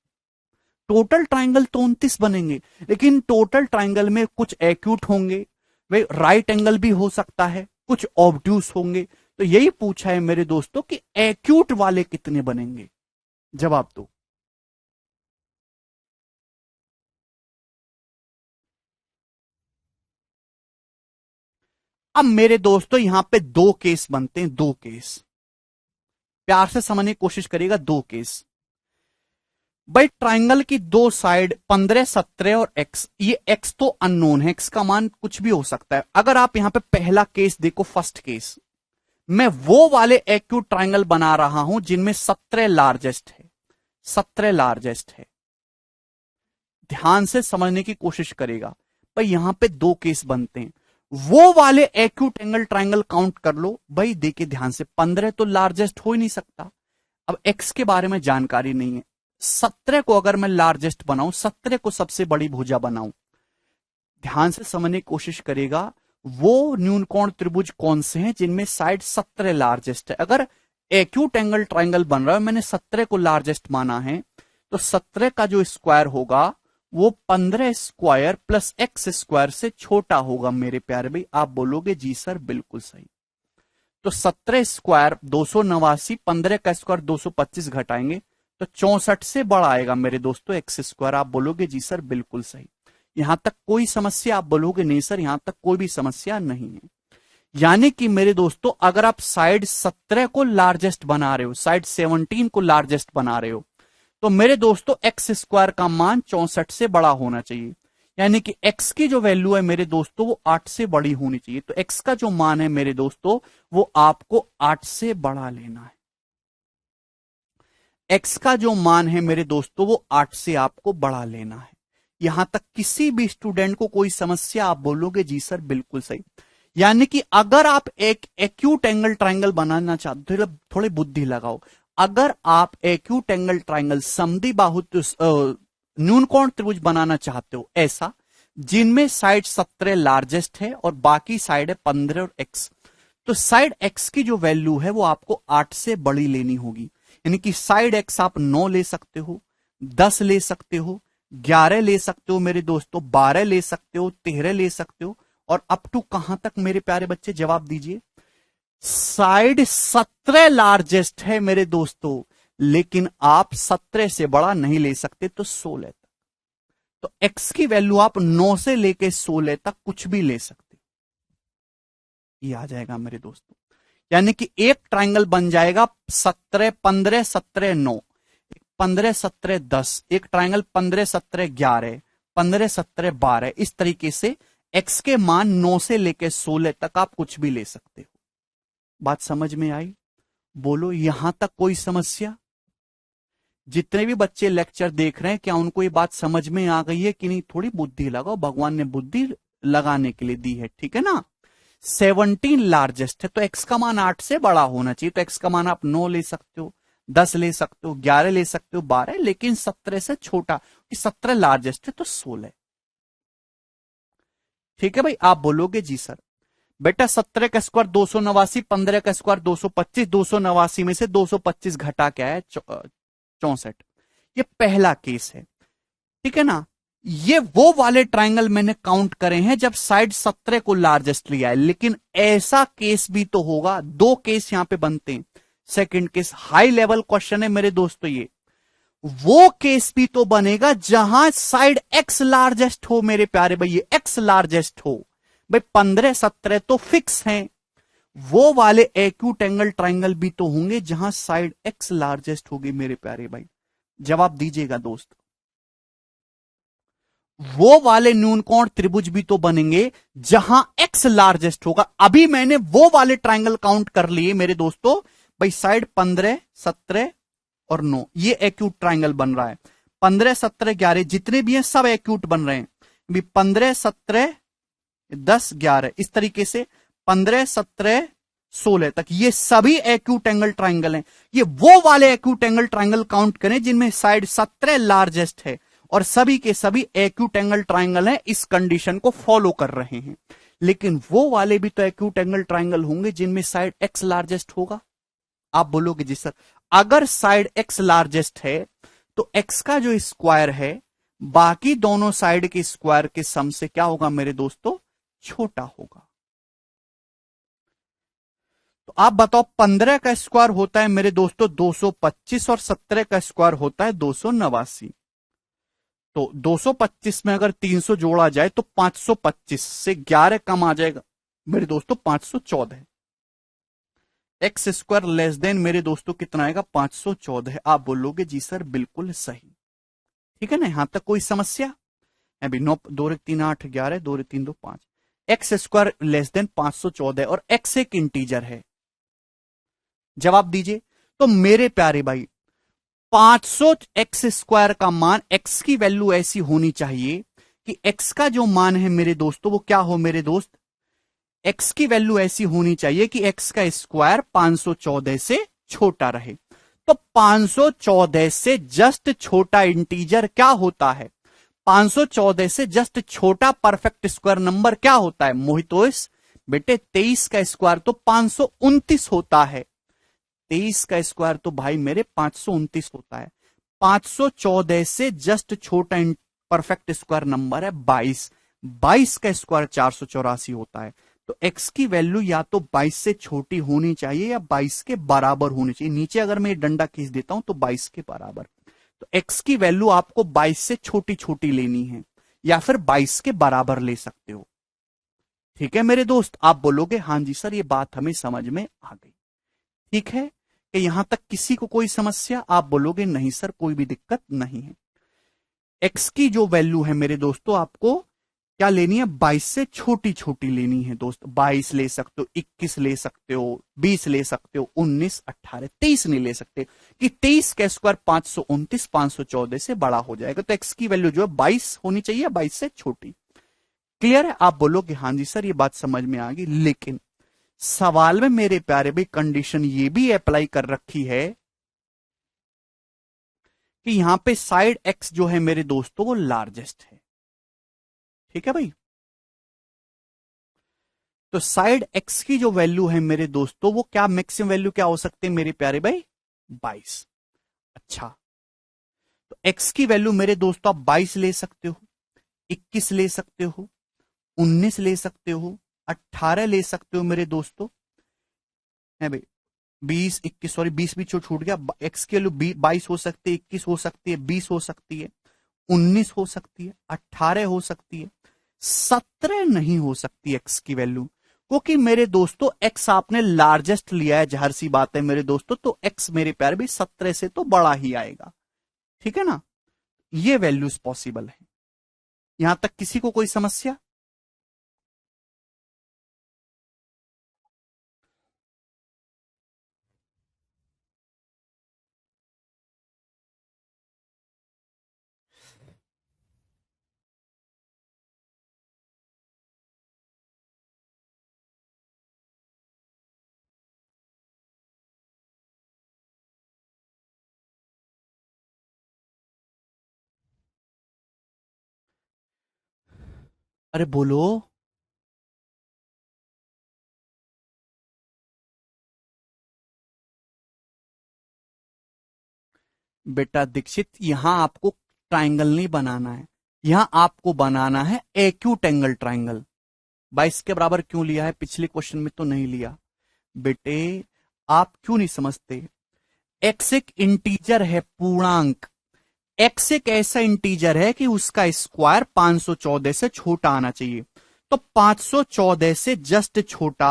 टोटल ट्रायंगल तो 29 बनेंगे, लेकिन टोटल ट्रायंगल में कुछ एक्यूट होंगे, वे राइट एंगल भी हो सकता है, कुछ ऑब्ट्यूस होंगे। तो यही पूछा है मेरे दोस्तों कि एक्यूट वाले कितने बनेंगे। जवाब दो। अब मेरे दोस्तों यहां पे दो केस बनते हैं, दो केस, प्यार से समझने की कोशिश करिएगा। दो केस भाई, ट्राइंगल की दो साइड 15 17 और x, ये x तो अननोन है, x का मान कुछ भी हो सकता है। अगर आप यहां पे पहला केस देखो, फर्स्ट केस, मैं वो वाले एक्यूट ट्राइंगल बना रहा हूं जिनमें 17 लार्जेस्ट है, 17 लार्जेस्ट है। ध्यान से समझने की कोशिश करेगा भाई, यहां पे दो केस बनते हैं। वो वाले एक्यूट एंगल ट्राइंगल काउंट कर लो भाई, देखिए ध्यान से, 15 तो लार्जेस्ट हो ही नहीं सकता। अब x के बारे में जानकारी नहीं है, 17 को अगर मैं लार्जेस्ट बनाऊं, 17 को सबसे बड़ी भुजा बनाऊं, ध्यान से समझने की कोशिश करेगा, वो न्यूनकोण त्रिभुज कौन से हैं जिनमें साइड 17 लार्जेस्ट है। अगर एक्यूट एंगल ट्राइंगल बन रहा है, मैंने 17 को लार्जेस्ट माना है, तो 17 का जो स्क्वायर होगा वो 15 स्क्वायर प्लस एक्स स्क्वायर से छोटा होगा मेरे प्यारे भाई। आप बोलोगे जी सर बिल्कुल सही। तो 17 स्क्वायर 289, 15 का स्क्वायर 225 घटाएंगे तो 64 से बड़ा आएगा मेरे दोस्तों एक्स स्क्वायर। आप बोलोगे जी सर बिल्कुल सही। यहां तक कोई समस्या? आप बोलोगे नहीं सर यहां तक कोई भी समस्या नहीं है। यानी कि मेरे दोस्तों अगर आप साइड 17 को लार्जेस्ट बना रहे हो, साइड 17 को लार्जेस्ट बना रहे हो, तो मेरे दोस्तों एक्स स्क्वायर का मान 64 से बड़ा होना चाहिए। यानी कि x की जो वैल्यू है मेरे दोस्तों वो 8 से बड़ी होनी चाहिए। तो x का जो मान है मेरे दोस्तों वो आपको 8 से बड़ा लेना है। x का जो मान है मेरे दोस्तों वो 8 से आपको बड़ा लेना है। यहां तक किसी भी स्टूडेंट को कोई समस्या? आप बोलोगे जी सर बिल्कुल सही। यानी कि अगर आप एक एक्यूट एंगल ट्राइंगल बनाना चाहते हो, थोड़ी बुद्धि लगाओ, अगर आप एक्यूट एंगल ट्राइंगल समद्विबाहु न्यूनकोण त्रिभुज बनाना चाहते हो ऐसा, जिनमें साइड 17 लार्जेस्ट है और बाकी साइड है 15 और x, तो साइड x की जो वैल्यू है वो आपको 8 से बड़ी लेनी होगी। यानी कि साइड x आप 9 ले सकते हो, 10 ले सकते हो, 11 ले सकते हो मेरे दोस्तों, 12 ले सकते हो, 13 ले सकते हो, और अप टू कहां तक मेरे प्यारे बच्चे? जवाब दीजिए। साइड 17 लार्जेस्ट है मेरे दोस्तों, लेकिन आप 17 से बड़ा नहीं ले सकते, तो 16 तक। तो x की वैल्यू आप 9 से लेके 16 तक कुछ भी ले सकते, ये आ जाएगा मेरे दोस्तों। यानी कि एक ट्राइंगल बन जाएगा 17 15 17 9, 15 17 10, एक ट्राइंगल 15 17 11, 15 17 12। इस तरीके से x के मान 9 से लेके 16 तक आप कुछ भी ले सकते हो। बात समझ में आई? बोलो यहां तक कोई समस्या? जितने भी बच्चे लेक्चर देख रहे हैं क्या उनको ये बात समझ में आ गई है कि नहीं? थोड़ी बुद्धि लगाओ, भगवान ने बुद्धि लगाने के लिए दी है, ठीक है ना। 17 लार्जेस्ट है तो x का मान 8 से बड़ा होना चाहिए, तो x का मान आप 9 ले सकते हो, 10 ले सकते हो, 11 ले सकते हो, 12, लेकिन 17 से छोटा, 17 लार्जेस्ट है तो 16। ठीक है भाई, आप बोलोगे जी सर। बेटा 17 का स्क्वायर 289, 15 का स्क्वायर 225, 289 में से 225 घटा क्या है? 64। ये पहला केस है, ठीक है ना। ये वो वाले ट्राइंगल मैंने काउंट करे हैं जब साइड 17 को लार्जेस्ट लिया है, लेकिन ऐसा केस भी तो होगा, दो केस यहां पे बनते हैं। Second case high level question है मेरे दोस्तों, ये वो केस भी तो बनेगा जहां साइड एक्स लार्जेस्ट हो मेरे प्यारे भाई, ये एक्स लार्जेस्ट हो भाई। 15 17 तो फिक्स हैं, वो वाले एक्यूट एंगल ट्राइंगल भी तो होंगे जहां साइड एक्स लार्जेस्ट होगी मेरे प्यारे भाई। जवाब दीजिएगा दोस्त। वो वाले न्यूनकोण त्रिभुज भी तो बनेंगे जहां एक्स लार्जेस्ट होगा। अभी मैंने वो वाले ट्राइंगल काउंट कर लिए मेरे दोस्तों भाई, साइड 15 17 और 9, ये एक्यूट ट्राइंगल बन रहा है। 15, 17, 11 जितने भी हैं सब एक्यूट बन रहे हैं। भी 15, 17, 10, 11 इस तरीके से 15, 17, 16 तक ये सभी एक्यूट एंगल ट्राइंगल हैं। ये वो वाले एक्यूट एंगल ट्राइंगल काउंट करें जिनमें साइड 17 लार्जेस्ट है, और सभी के सभी एक्यूट एंगल ट्राइंगल हैं, इस कंडीशन को फॉलो कर रहे हैं। लेकिन वो वाले भी तो एक्यूट एंगल ट्राइंगल होंगे जिनमें साइड एक्स लार्जेस्ट होगा। आप बोलोगे जी सर, अगर साइड एक्स लार्जेस्ट है तो एक्स का जो स्क्वायर है बाकी दोनों साइड के स्क्वायर के सम से क्या होगा मेरे दोस्तों, छोटा होगा। तो आप बताओ 15 का स्क्वायर होता है मेरे दोस्तों 225 और 17 का स्क्वायर होता है 289। तो 225 में अगर 300 जोड़ा जाए तो 525 से 11 कम आ जाएगा मेरे दोस्तों 514। एक्स स्क्वायर लेस देन मेरे दोस्तों कितना आएगा 514। आप बोलोगे जी सर बिल्कुल सही, ठीक है ना, यहां तक कोई समस्या? अभी 9 2 3 8 11 2 3 2 5, एक्स स्क्वायर लेस देन 514 और एक्स एक इंटीजर है। जवाब दीजिए। तो मेरे प्यारे भाई 500 एक्स स्क्वायर का मान, एक्स की वैल्यू ऐसी होनी चाहिए कि एक्स का जो मान है मेरे दोस्तों वो क्या हो मेरे दोस्त, एक्स की वैल्यू ऐसी होनी चाहिए कि एक्स का स्क्वायर 514 से छोटा रहे। तो 514 से जस्ट छोटा इंटीजर क्या होता है, 514 से जस्ट छोटा परफेक्ट स्क्वायर नंबर क्या होता है मोहितोष? बेटे 23 का स्क्वायर तो 529 होता है। 23 का स्क्वायर तो भाई मेरे 529 होता है। 514 से जस्ट छोटा परफेक्ट स्क्वायर नंबर है 22। 22 का स्क्वायर 484 होता है। तो x की वैल्यू या तो 22 से छोटी होनी चाहिए या 22 के बराबर होनी चाहिए। नीचे अगर मैं डंडा खींच देता हूं तो 22 के बराबर। तो x की वैल्यू आपको 22 से छोटी छोटी लेनी है या फिर 22 के बराबर ले सकते हो। ठीक है मेरे दोस्त, आप बोलोगे हां जी सर ये बात हमें समझ में आ गई। ठीक है कि यहां तक किसी को कोई समस्या? आप बोलोगे नहीं सर कोई भी दिक्कत नहीं है। x की जो वैल्यू है मेरे दोस्तों आपको क्या लेनी है, 22 से छोटी छोटी लेनी है दोस्त। 22 ले सकते हो, 21 ले सकते हो, 20 ले सकते हो, 19, 18, 23 नहीं ले सकते कि 23 का स्क्वायर 529 514 से बड़ा हो जाएगा। तो x की वैल्यू जो है 22 होनी चाहिए, 22 से छोटी। क्लियर है? आप बोलोगे हाँ जी सर ये बात समझ में आ गई। लेकिन सवाल में मेरे प्यारे भाई कंडीशन ये भी अप्लाई कर रखी है कि यहां पे साइड x जो है मेरे दोस्तों वो लार्जेस्ट है। ठीक है भाई, तो साइड x की जो वैल्यू है मेरे दोस्तों वो क्या मैक्सिमम वैल्यू क्या हो सकती है मेरे प्यारे भाई, 22। अच्छा, तो x की वैल्यू मेरे दोस्तों आप 22 ले सकते हो, 21 ले सकते हो, 19 ले सकते हो, 18 ले सकते हो मेरे दोस्तों, है भाई 20 21 सॉरी 20 भी छूट गया। x की वैल्यू 22 हो सकती है, 21 हो सकती है, 20 हो सकती है, 19 हो सकती है, 18 हो सकती है, 17 नहीं हो सकती x की वैल्यू, क्योंकि मेरे दोस्तों x आपने लार्जेस्ट लिया है, जाहिर सी बात है मेरे दोस्तों, तो x मेरे प्यारे भी 17 से तो बड़ा ही आएगा। ठीक है ना, ये वैल्यूज पॉसिबल है। यहां तक किसी को कोई समस्या? अरे बोलो। बेटा दीक्षित यहां आपको ट्राइंगल नहीं बनाना है, यहां आपको बनाना है एक्यूट एंगल ट्राइंगल। 22 के बराबर क्यों लिया है, पिछले क्वेश्चन में तो नहीं लिया। बेटे आप क्यों नहीं समझते, एक्स एक इंटीजर है पूर्णांक, एक्स एक ऐसा इंटीजर है कि उसका स्क्वायर 514 से छोटा आना चाहिए। तो 514 से जस्ट छोटा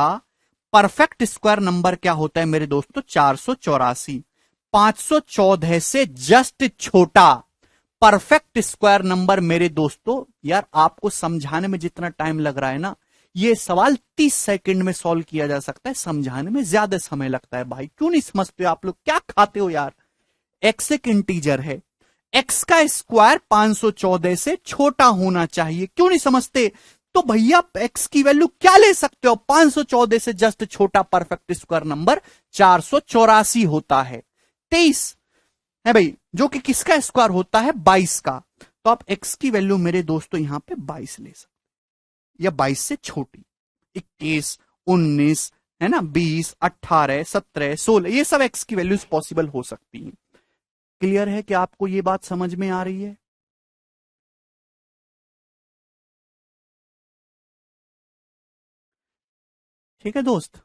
परफेक्ट स्क्वायर नंबर क्या होता है मेरे दोस्तों, 484। 514 से जस्ट छोटा परफेक्ट स्क्वायर नंबर मेरे दोस्तों, यार आपको समझाने में जितना टाइम लग रहा है ना, ये सवाल 30 सेकंड में सॉल्व किया जा सकता है, समझाने में ज्यादा समय लगता है। भाई क्यों नहीं समझते हो आप लोग, क्या खाते हो यार? एक्स एक इंटीजर है, एक्स का स्क्वायर 514 से छोटा होना चाहिए। क्यों नहीं समझते? तो भैया एक्स की वैल्यू क्या ले सकते हो? 514 से जस्ट छोटा परफेक्ट स्क्वायर नंबर 484 होता है। 23 है भाई, जो कि किसका स्क्वायर होता है? 22 का। तो आप एक्स की वैल्यू मेरे दोस्तों यहां पे 22 ले सकते, या 22 से छोटी। 21, 19, है ना, 20, 18, 17, 16, ये सब एक्स की वैल्यूज पॉसिबल हो सकती हैं। क्लियर है कि आपको ये बात समझ में आ रही है? ठीक है दोस्त।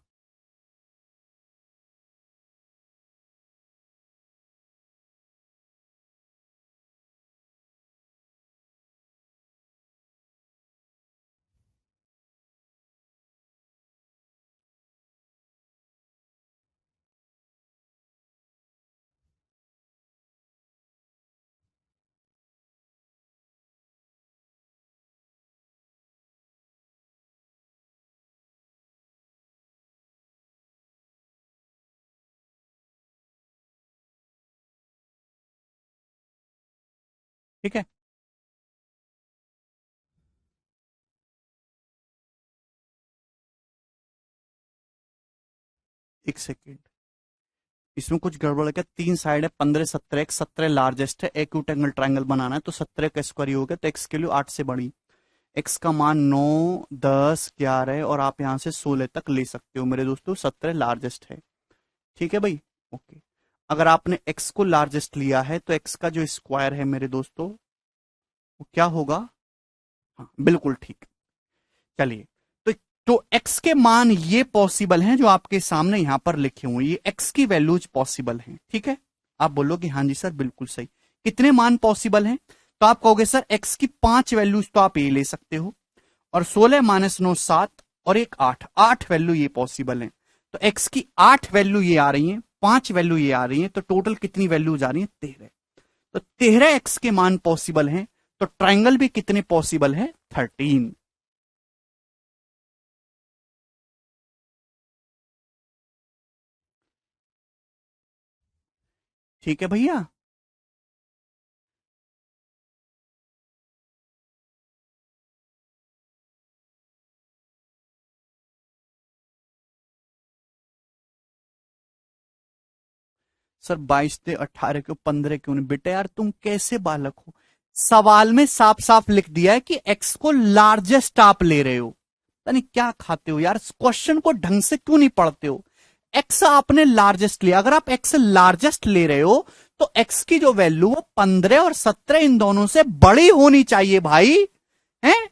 ठीक है, एक सेकेंड, इसमें कुछ गड़बड़ है क्या? 3 साइड है, 15, 17, एक 17 लार्जेस्ट है, एक्यूट एंगल ट्रायंगल बनाना है, तो 17 का स्क्वायर ही हो गया, तो एक्स के लिए 8 से बड़ी। एक्स का मान 9, 10, 11 और आप यहां से 16 तक ले सकते हो मेरे दोस्तों, 17 लार्जेस्ट है। ठीक है भाई, ओके। अगर आपने एक्स को लार्जेस्ट लिया है तो एक्स का जो स्क्वायर है मेरे दोस्तों वो क्या होगा? हाँ बिल्कुल ठीक। चलिए, तो एक्स के मान ये पॉसिबल हैं जो आपके सामने यहां पर लिखे हुए हैं, ये एक्स की वैल्यूज पॉसिबल हैं। ठीक है, आप बोलो कि हाँ जी सर बिल्कुल सही। कितने मान पॉसिबल हैं? तो आप कहोगे सर एक्स की 5 वैल्यूज तो आप ये ले सकते हो, और 16 माइनस 9 7, और एक 8, 8 वैल्यू ये पॉसिबल है। तो एक्स की 8 वैल्यू ये आ रही है, 5 वैल्यू ये आ रही है, तो टोटल कितनी वैल्यूज आ रही है? 13। तो 13 एक्स के मान पॉसिबल हैं, तो ट्राइंगल भी कितने पॉसिबल है? 13। ठीक है भैया। सर 22 थे, 18 क्यों, 15 क्यों नहीं? बेटा यार तुम कैसे बालक हो? सवाल में साफ साफ लिख दिया है कि एक्स को लार्जेस्ट आप ले रहे हो। पता नहीं क्या खाते हो यार, क्वेश्चन को ढंग से क्यों नहीं पढ़ते हो? एक्स आपने लार्जेस्ट लिया, अगर आप एक्स लार्जेस्ट ले रहे हो तो एक्स की जो वैल्यू वो 15 और 17 इन दोनों से बड़ी होनी चाहिए भाई। हैं?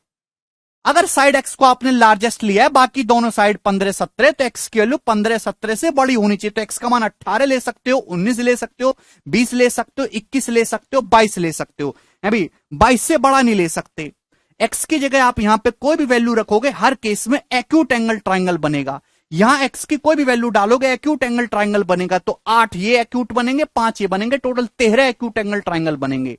अगर साइड एक्स को आपने लार्जेस्ट लिया है, बाकी दोनों साइड 15 17, तो एक्स की वैल्यू 15 17 से बड़ी होनी चाहिए। तो एक्स का मान 18 ले सकते हो, 19 ले सकते हो, 20 ले सकते हो, 21 ले सकते हो, 22 ले सकते हो, है भाई। 22 से बड़ा नहीं ले सकते। एक्स की जगह आप यहां पे कोई भी वैल्यू रखोगे, हर केस में एक्यूट एंगल ट्राइंगल बनेगा। यहां एक्स की कोई भी वैल्यू डालोगे एक्यूट एंगल ट्राइंगल बनेगा। तो 8 ये एक्यूट बनेंगे, 5 ये बनेंगे, टोटल 13 एक्यूट एंगल ट्राइंगल बनेंगे।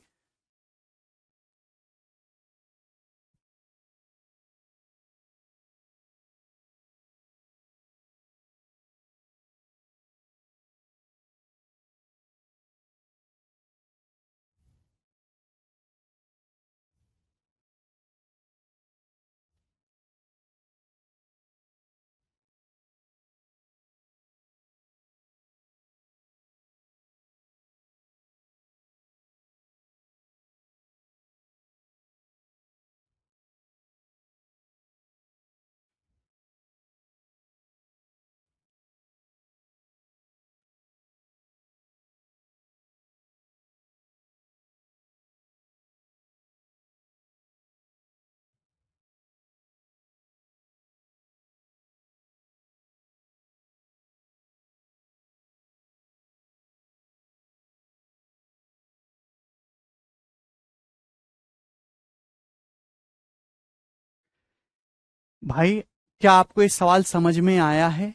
भाई क्या आपको ये सवाल समझ में आया है?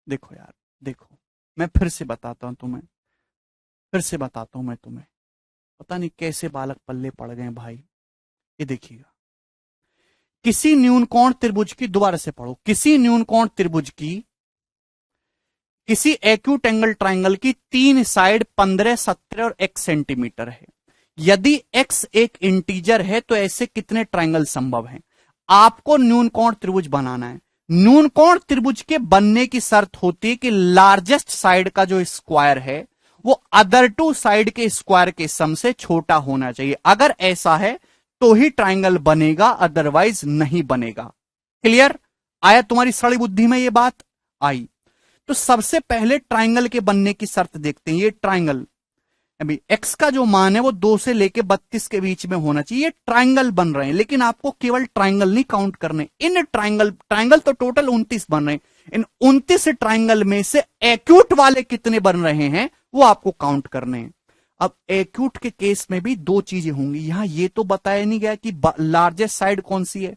देखो यार, देखो, मैं फिर से बताता हूं तुम्हें, फिर से बताता हूं मैं तुम्हें। पता नहीं कैसे बालक पल्ले पड़ गए भाई। ये देखिएगा, किसी न्यूनकोण त्रिभुज की, दोबारा से पढ़ो, किसी न्यूनकोण त्रिभुज की, किसी एक्यूट एंगल ट्राइंगल की तीन साइड 15, 17 और x सेंटीमीटर है। यदि x एक इंटीजर है तो ऐसे कितने ट्राइंगल संभव हैं? आपको न्यूनकोण त्रिभुज बनाना है। न्यूनकोण त्रिभुज के बनने की शर्त होती है कि लार्जेस्ट साइड का जो स्क्वायर है वो अदर टू साइड के स्क्वायर के सम से छोटा होना चाहिए। अगर ऐसा है तो ही ट्राइंगल बनेगा, अदरवाइज नहीं बनेगा। क्लियर? आया तुम्हारी सड़ी बुद्धि में ये बात? आई। तो सबसे पहले ट्राइंगल के बनने की शर्त देखते हैं। ये ट्राइंगल, अभी एक्स का जो मान है वो 2 से लेके 32 के बीच में होना चाहिए। ये ट्राइंगल बन रहे हैं, लेकिन आपको केवल ट्राइंगल नहीं काउंट करने। इन ट्राइंगल तो टोटल 29 बन रहे हैं। इन 29 ट्राइंगल में से एक्यूट वाले कितने बन रहे हैं वो आपको काउंट करने हैं। अब एक्यूट के केस में भी दो चीजें होंगी। यहां ये तो बताया नहीं गया कि लार्जेस्ट साइड कौन सी है,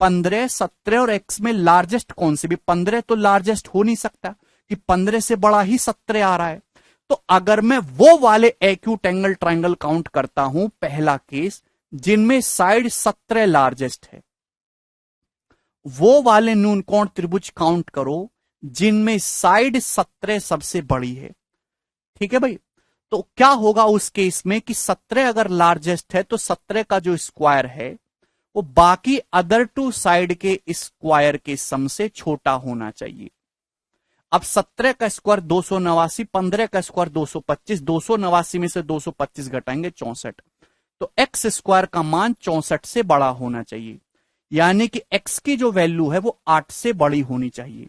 15, 17 और एक्स में लार्जेस्ट कौन सी भी। 15 तो लार्जेस्ट हो नहीं सकता कि 15 से बड़ा ही 17 आ रहा है। तो अगर मैं वो वाले एक्यूट एंगल ट्राइंगल काउंट करता हूं, पहला केस जिनमें साइड 17 लार्जेस्ट है, वो वाले न्यूनकोण त्रिभुज काउंट करो जिनमें साइड 17 सबसे बड़ी है। ठीक है भाई? तो क्या होगा उस केस में कि 17 अगर लार्जेस्ट है तो 17 का जो स्क्वायर है वो बाकी अदर टू साइड के स्क्वायर के सम से छोटा होना चाहिए। अब 17 का स्क्वायर 289, 15 का स्क्वायर 225, 289 में से 225 घटाएंगे 64, तो एक्स स्क्वायर का मान 64 से बड़ा होना चाहिए। यानी कि एक्स की जो वैल्यू है वो 8 से बड़ी होनी चाहिए।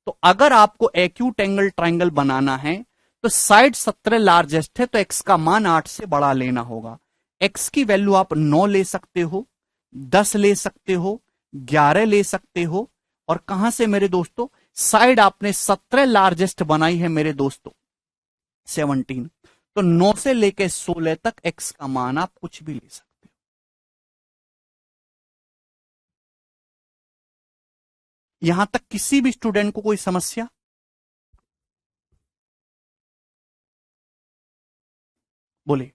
तो अगर आपको एक्यूट एंगल ट्राइंगल बनाना है तो साइड 17 लार्जेस्ट है तो एक्स का मान 8 से बड़ा लेना होगा। एक्स की वैल्यू आप 9 ले सकते हो, 10 ले सकते हो, 11 ले सकते हो, और कहां से मेरे दोस्तों? साइड आपने 17 लार्जेस्ट बनाई है मेरे दोस्तों, 17, तो 9 से लेकर 16 तक एक्स का मान आप कुछ भी ले सकते हो। यहां तक किसी भी स्टूडेंट को कोई समस्या? बोले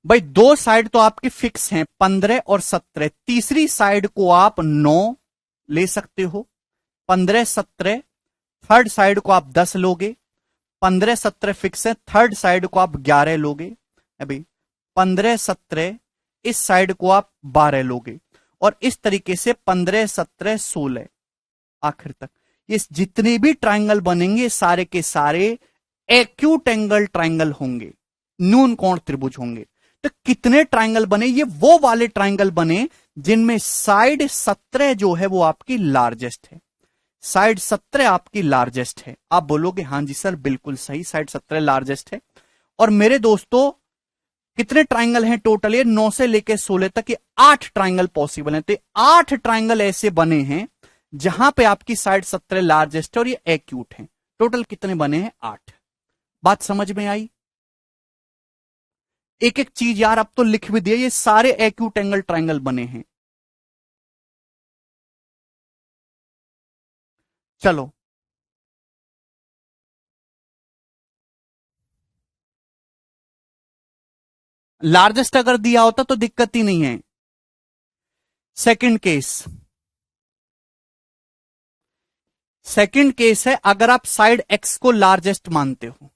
भाई, दो साइड तो आपके फिक्स हैं, 15 और 17। तीसरी साइड को आप 9 ले सकते हो, 15, 17। थर्ड साइड को आप 10 लोगे, 15, 17 फिक्स है। थर्ड साइड को आप 11 लोगे। अभी 15, 17, इस साइड को आप 12 लोगे, और इस तरीके से 15, 17, 16 आखिर तक। ये जितने भी ट्राइंगल बनेंगे सारे के सारे एक्यूट एंगल ट्राइंगल होंगे, न्यूनकोण त्रिभुज होंगे। तो कितने ट्राइंगल बने? ये वो वाले ट्राइंगल बने जिनमें साइड 17 जो है वो आपकी लार्जेस्ट है। साइड 17 आपकी लार्जेस्ट है। आप बोलोगे हां जी सर बिल्कुल सही, साइड 17 लार्जेस्ट है। और मेरे दोस्तों कितने ट्राइंगल हैं टोटल? ये 9 से लेकर 16 तक ये 8 ट्राइंगल पॉसिबल हैं। तो 8 ट्राइंगल ऐसे बने हैं जहां पे आपकी साइड 17 लार्जेस्ट है और ये एक्यूट है। टोटल कितने बने हैं? 8। बात समझ में आई? एक एक चीज यार अब तो लिख भी दिया, ये सारे एक्यूट एंगल ट्राइंगल बने हैं। चलो लार्जेस्ट अगर दिया होता तो दिक्कत ही नहीं है। सेकंड केस, सेकंड केस है अगर आप साइड एक्स को लार्जेस्ट मानते हो।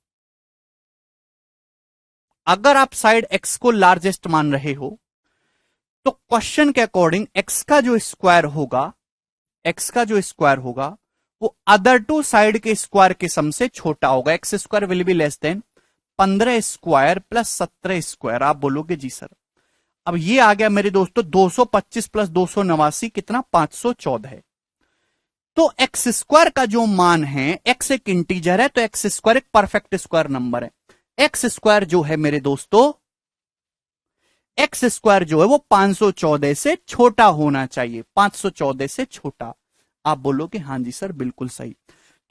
अगर आप साइड एक्स को लार्जेस्ट मान रहे हो तो क्वेश्चन के अकॉर्डिंग एक्स का जो स्क्वायर होगा, एक्स का जो स्क्वायर होगा वो अदर टू साइड के स्क्वायर के सम से छोटा होगा। X square will be less than 15 square plus 17 square. आप बोलोगे जी सर। अब ये आ गया मेरे दोस्तों 225 प्लस 289 कितना? 514 है। तो एक्स स्क्वायर का जो मान है, एक्स एक इंटीजर है तो एक्स स्क्वायर एक परफेक्ट स्क्वायर नंबर है। एक्स स्क्वायर जो है मेरे दोस्तों, एक्स स्क्वायर जो है वो 514 से छोटा होना चाहिए, 514 से छोटा। आप बोलोगे हां जी सर बिल्कुल सही।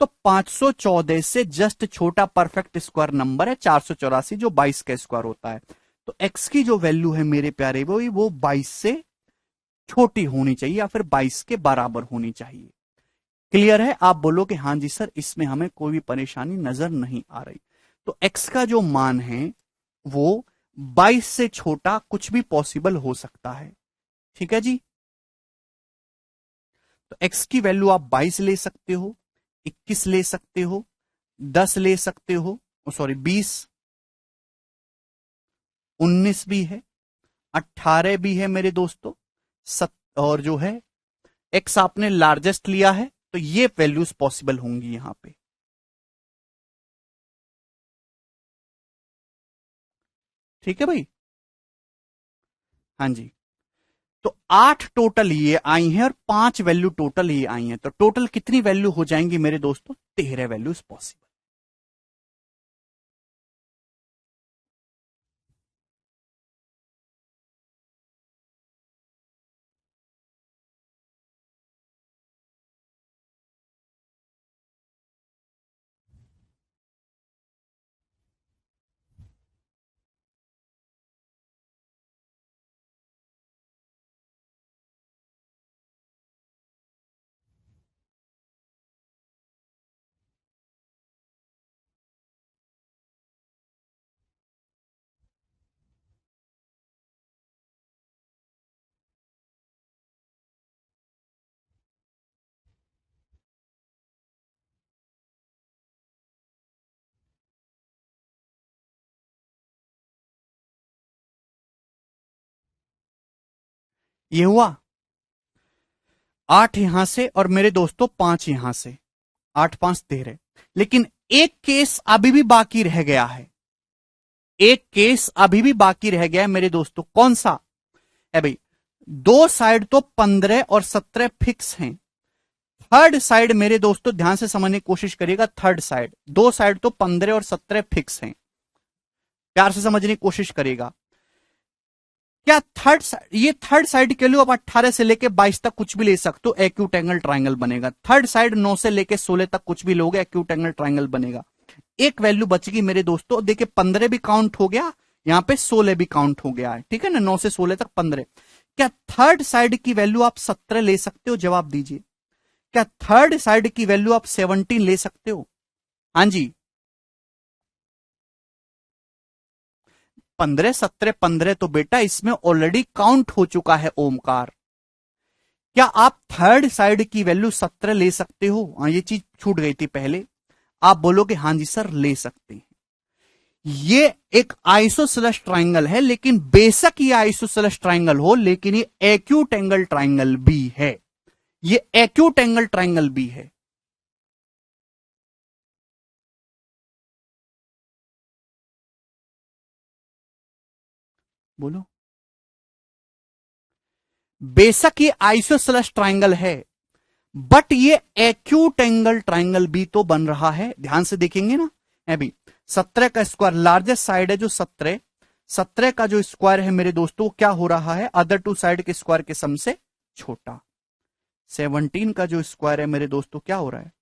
तो 514 से जस्ट छोटा परफेक्ट स्क्वायर नंबर है 484, जो 22 का स्क्वायर होता है। तो एक्स की जो वैल्यू है मेरे प्यारे वो 22 से छोटी होनी चाहिए या फिर 22 के बराबर होनी चाहिए। क्लियर है? आप बोलोगे हां जी सर इसमें हमें कोई भी परेशानी नजर नहीं आ रही। तो एक्स का जो मान है वो 22 से छोटा कुछ भी पॉसिबल हो सकता है। ठीक है जी। तो x की वैल्यू आप 22 ले सकते हो, 21 ले सकते हो, 10 ले सकते हो, सॉरी 20, 19 भी है, 18 भी है मेरे दोस्तों, और जो है x आपने लार्जेस्ट लिया है, तो ये वैल्यूज पॉसिबल होंगी यहां पे। ठीक है भाई। हाँ जी। तो 8 टोटल ये आई हैं और 5 वैल्यू टोटल ये आई हैं, तो टोटल कितनी वैल्यू हो जाएंगी मेरे दोस्तों? 13 वैल्यूज पॉसिबल। ये हुआ 8 यहां से और मेरे दोस्तों 5 यहां से, 8 5 13। लेकिन एक केस अभी भी बाकी रह गया है, एक केस अभी भी बाकी रह गया है मेरे दोस्तों। कौन सा है भाई? दो साइड तो 15 और 17 फिक्स हैं। थर्ड साइड मेरे दोस्तों ध्यान से समझने की कोशिश करिएगा। थर्ड साइड, दो साइड तो 15 और 17 फिक्स हैं, प्यार से समझने की कोशिश करेगा। क्या थर्ड साइड, ये थर्ड साइड के लिए आप 18 से लेके 22 तक कुछ भी ले सकते हो, एक्यूट एंगल ट्राइंगल बनेगा। थर्ड साइड 9 से लेके 16 तक कुछ भी लोगे, एक्यूट एंगल ट्राइंगल बनेगा। एक वैल्यू बचेगी मेरे दोस्तों, देखिए 15 भी काउंट हो गया, यहां पे 16 भी काउंट हो गया है, ठीक है ना, 9 से 16 तक 15। क्या थर्ड साइड की वैल्यू आप 17 ले सकते हो? जवाब दीजिए। क्या थर्ड साइड की वैल्यू आप 17 ले सकते हो? हाँ जी। 15 17 15 तो बेटा इसमें ऑलरेडी काउंट हो चुका है ओमकार। क्या आप थर्ड साइड की वैल्यू 17 ले सकते हो? हाँ, ये चीज छूट गई थी पहले। आप बोलोगे हाँ जी सर ले सकते हैं। ये एक आइसोसेलेस ट्राइंगल है, लेकिन बेशक ये आइसोसेलेस ट्राइंगल हो, लेकिन ये एक्यूट एंगल ट्राइंगल भी है, ये एक्यूट एंगल ट्राइंगल भी है। बोलो। बेशक ये आइसोसेलेस ट्राइंगल है, बट ये एक्यूट एंगल ट्राइंगल भी तो बन रहा है। ध्यान से देखेंगे ना अभी, 17 का स्क्वायर लार्जेस्ट साइड है जो 17, 17 का जो स्क्वायर है मेरे दोस्तों क्या हो रहा है? अदर टू साइड के स्क्वायर के सम से छोटा। 17 का जो स्क्वायर है मेरे दोस्तों क्या हो रहा है?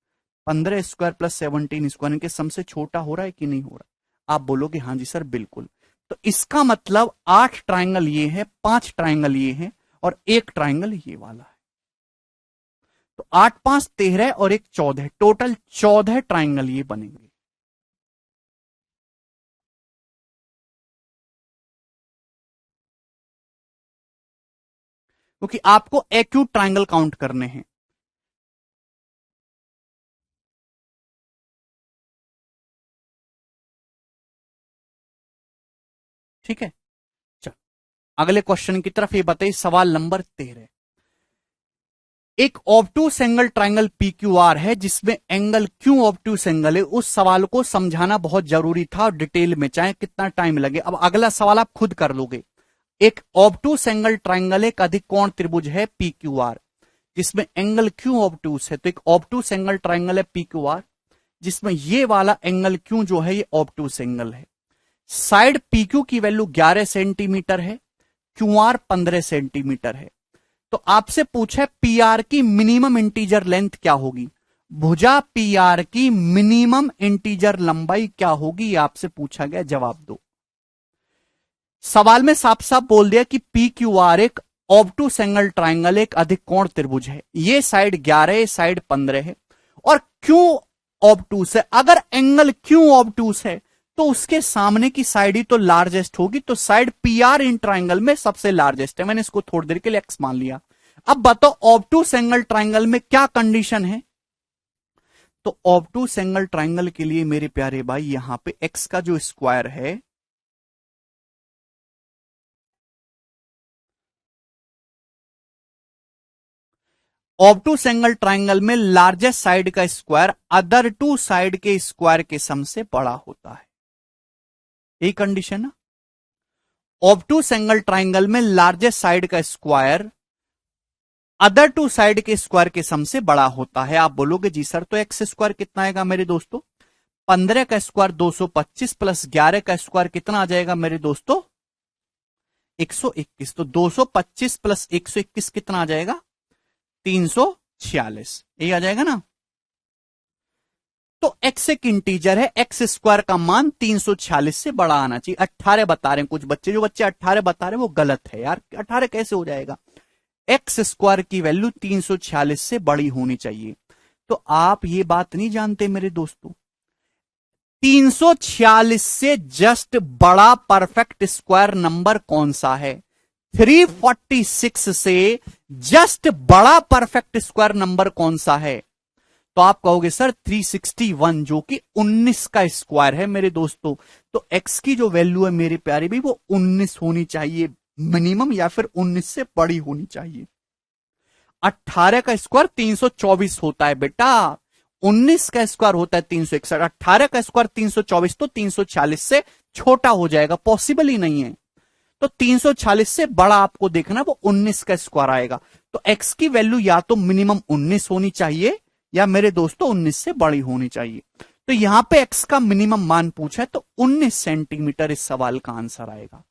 15 स्क्वायर प्लस 17 स्क्वायर के सम से छोटा हो रहा है कि नहीं हो रहा? आप बोलोगे हाँ जी सर बिल्कुल। तो इसका मतलब 8 ट्राइंगल ये है, 5 ट्राइंगल ये है और एक ट्राइंगल ये वाला है। तो 8 5 13 और एक 14, टोटल 14 ट्राइंगल ये बनेंगे। क्योंकि आपको एक्यूट ट्राइंगल काउंट करने हैं। ठीक है, चल अगले क्वेश्चन की तरफ। ये बताइए सवाल नंबर 13। एक obtuse angle triangle P Q R है जिसमें एंगल क्यों ऑब्टूस एंगल है, उस सवाल को समझाना बहुत जरूरी था डिटेल में, चाहे कितना टाइम लगे। अब अगला सवाल आप खुद कर लोगे। एक ऑब्टूस एंगल ट्राइंगल एक अधिक कोण त्रिभुज है पी क्यू आर जिसमें एंगल क्यों ऑब्टूस है। तो एक ऑब्टूस एंगल ट्राइंगल है पी क्यू आर जिसमें ये वाला एंगल क्यों जो है ये ऑब्टूस एंगल है। साइड पी क्यू की वैल्यू 11 सेंटीमीटर है, क्यू आर 15 सेंटीमीटर है। तो आपसे पूछा पी आर की मिनिमम इंटीजर लेंथ क्या होगी, भुजा पी आर की मिनिमम इंटीजर लंबाई क्या होगी, ये आपसे पूछा गया। जवाब दो। सवाल में साफ साफ बोल दिया कि पी क्यू आर एक ऑब्टूस एंगल ट्राइंगल एक अधिक कोण त्रिभुज है। ये साइड 11 है, साइड 15 है। और क्यों ऑब्टूस है? अगर एंगल क्यों ऑब्टूस है तो उसके सामने की साइड ही तो लार्जेस्ट होगी, तो साइड पीआर इन ट्राइंगल में सबसे लार्जेस्ट है। मैंने इसको थोड़ी देर के लिए एक्स मान लिया। अब बताओ ऑब्टूस एंगल ट्राइंगल में क्या कंडीशन है? तो ऑब्टूस एंगल ट्राइंगल के लिए मेरे प्यारे भाई यहां पे एक्स का जो स्क्वायर है, ऑब्टूस एंगल ट्राइंगल में लार्जेस्ट साइड का स्क्वायर अदर टू साइड के स्क्वायर के सम से बड़ा होता है। यही कंडीशन है। ऑब्टूस एंगल ट्राइंगल में लार्जेस्ट साइड का स्क्वायर अदर टू साइड के स्क्वायर के सम से बड़ा होता है। आप बोलोगे जी सर तो एक्स स्क्वायर कितना आएगा मेरे दोस्तों? 15 का स्क्वायर 225 प्लस 11 का स्क्वायर कितना आ जाएगा मेरे दोस्तों? 121। तो 225 प्लस 121 कितना आ जाएगा? 346। यही आ जाएगा ना। तो एक्स एक इंटीजर है, एक्स स्क्वायर का मान 346 से बड़ा आना चाहिए। 18 बता रहे हैं कुछ बच्चे, जो बच्चे 18 बता रहे हैं वो गलत है यार। 18 कैसे हो जाएगा? एक्स स्क्वायर की वैल्यू 346 से बड़ी होनी चाहिए। तो आप ये बात नहीं जानते मेरे दोस्तों, 346 से जस्ट बड़ा परफेक्ट स्क्वायर नंबर कौन सा है? 346 से जस्ट बड़ा परफेक्ट स्क्वायर नंबर कौन सा है? तो आप कहोगे सर 361, जो कि 19 का स्क्वायर है मेरे दोस्तों। तो x की जो वैल्यू है मेरे प्यारे भी वो 19 होनी चाहिए मिनिमम, या फिर 19 से बड़ी होनी चाहिए। 18 का स्क्वायर 324 होता है बेटा, 19 का स्क्वायर होता है 361, 18 का स्क्वायर 324, तो 346 से छोटा हो जाएगा, पॉसिबल ही नहीं है। तो 346 से बड़ा आपको देखना, वो 19 का स्क्वायर आएगा। तो x की वैल्यू या तो मिनिमम 19 होनी चाहिए या मेरे दोस्तों 19 से बड़ी होनी चाहिए। तो यहां पे x का मिनिमम मान पूछा है, तो 19 सेंटीमीटर इस सवाल का आंसर आएगा।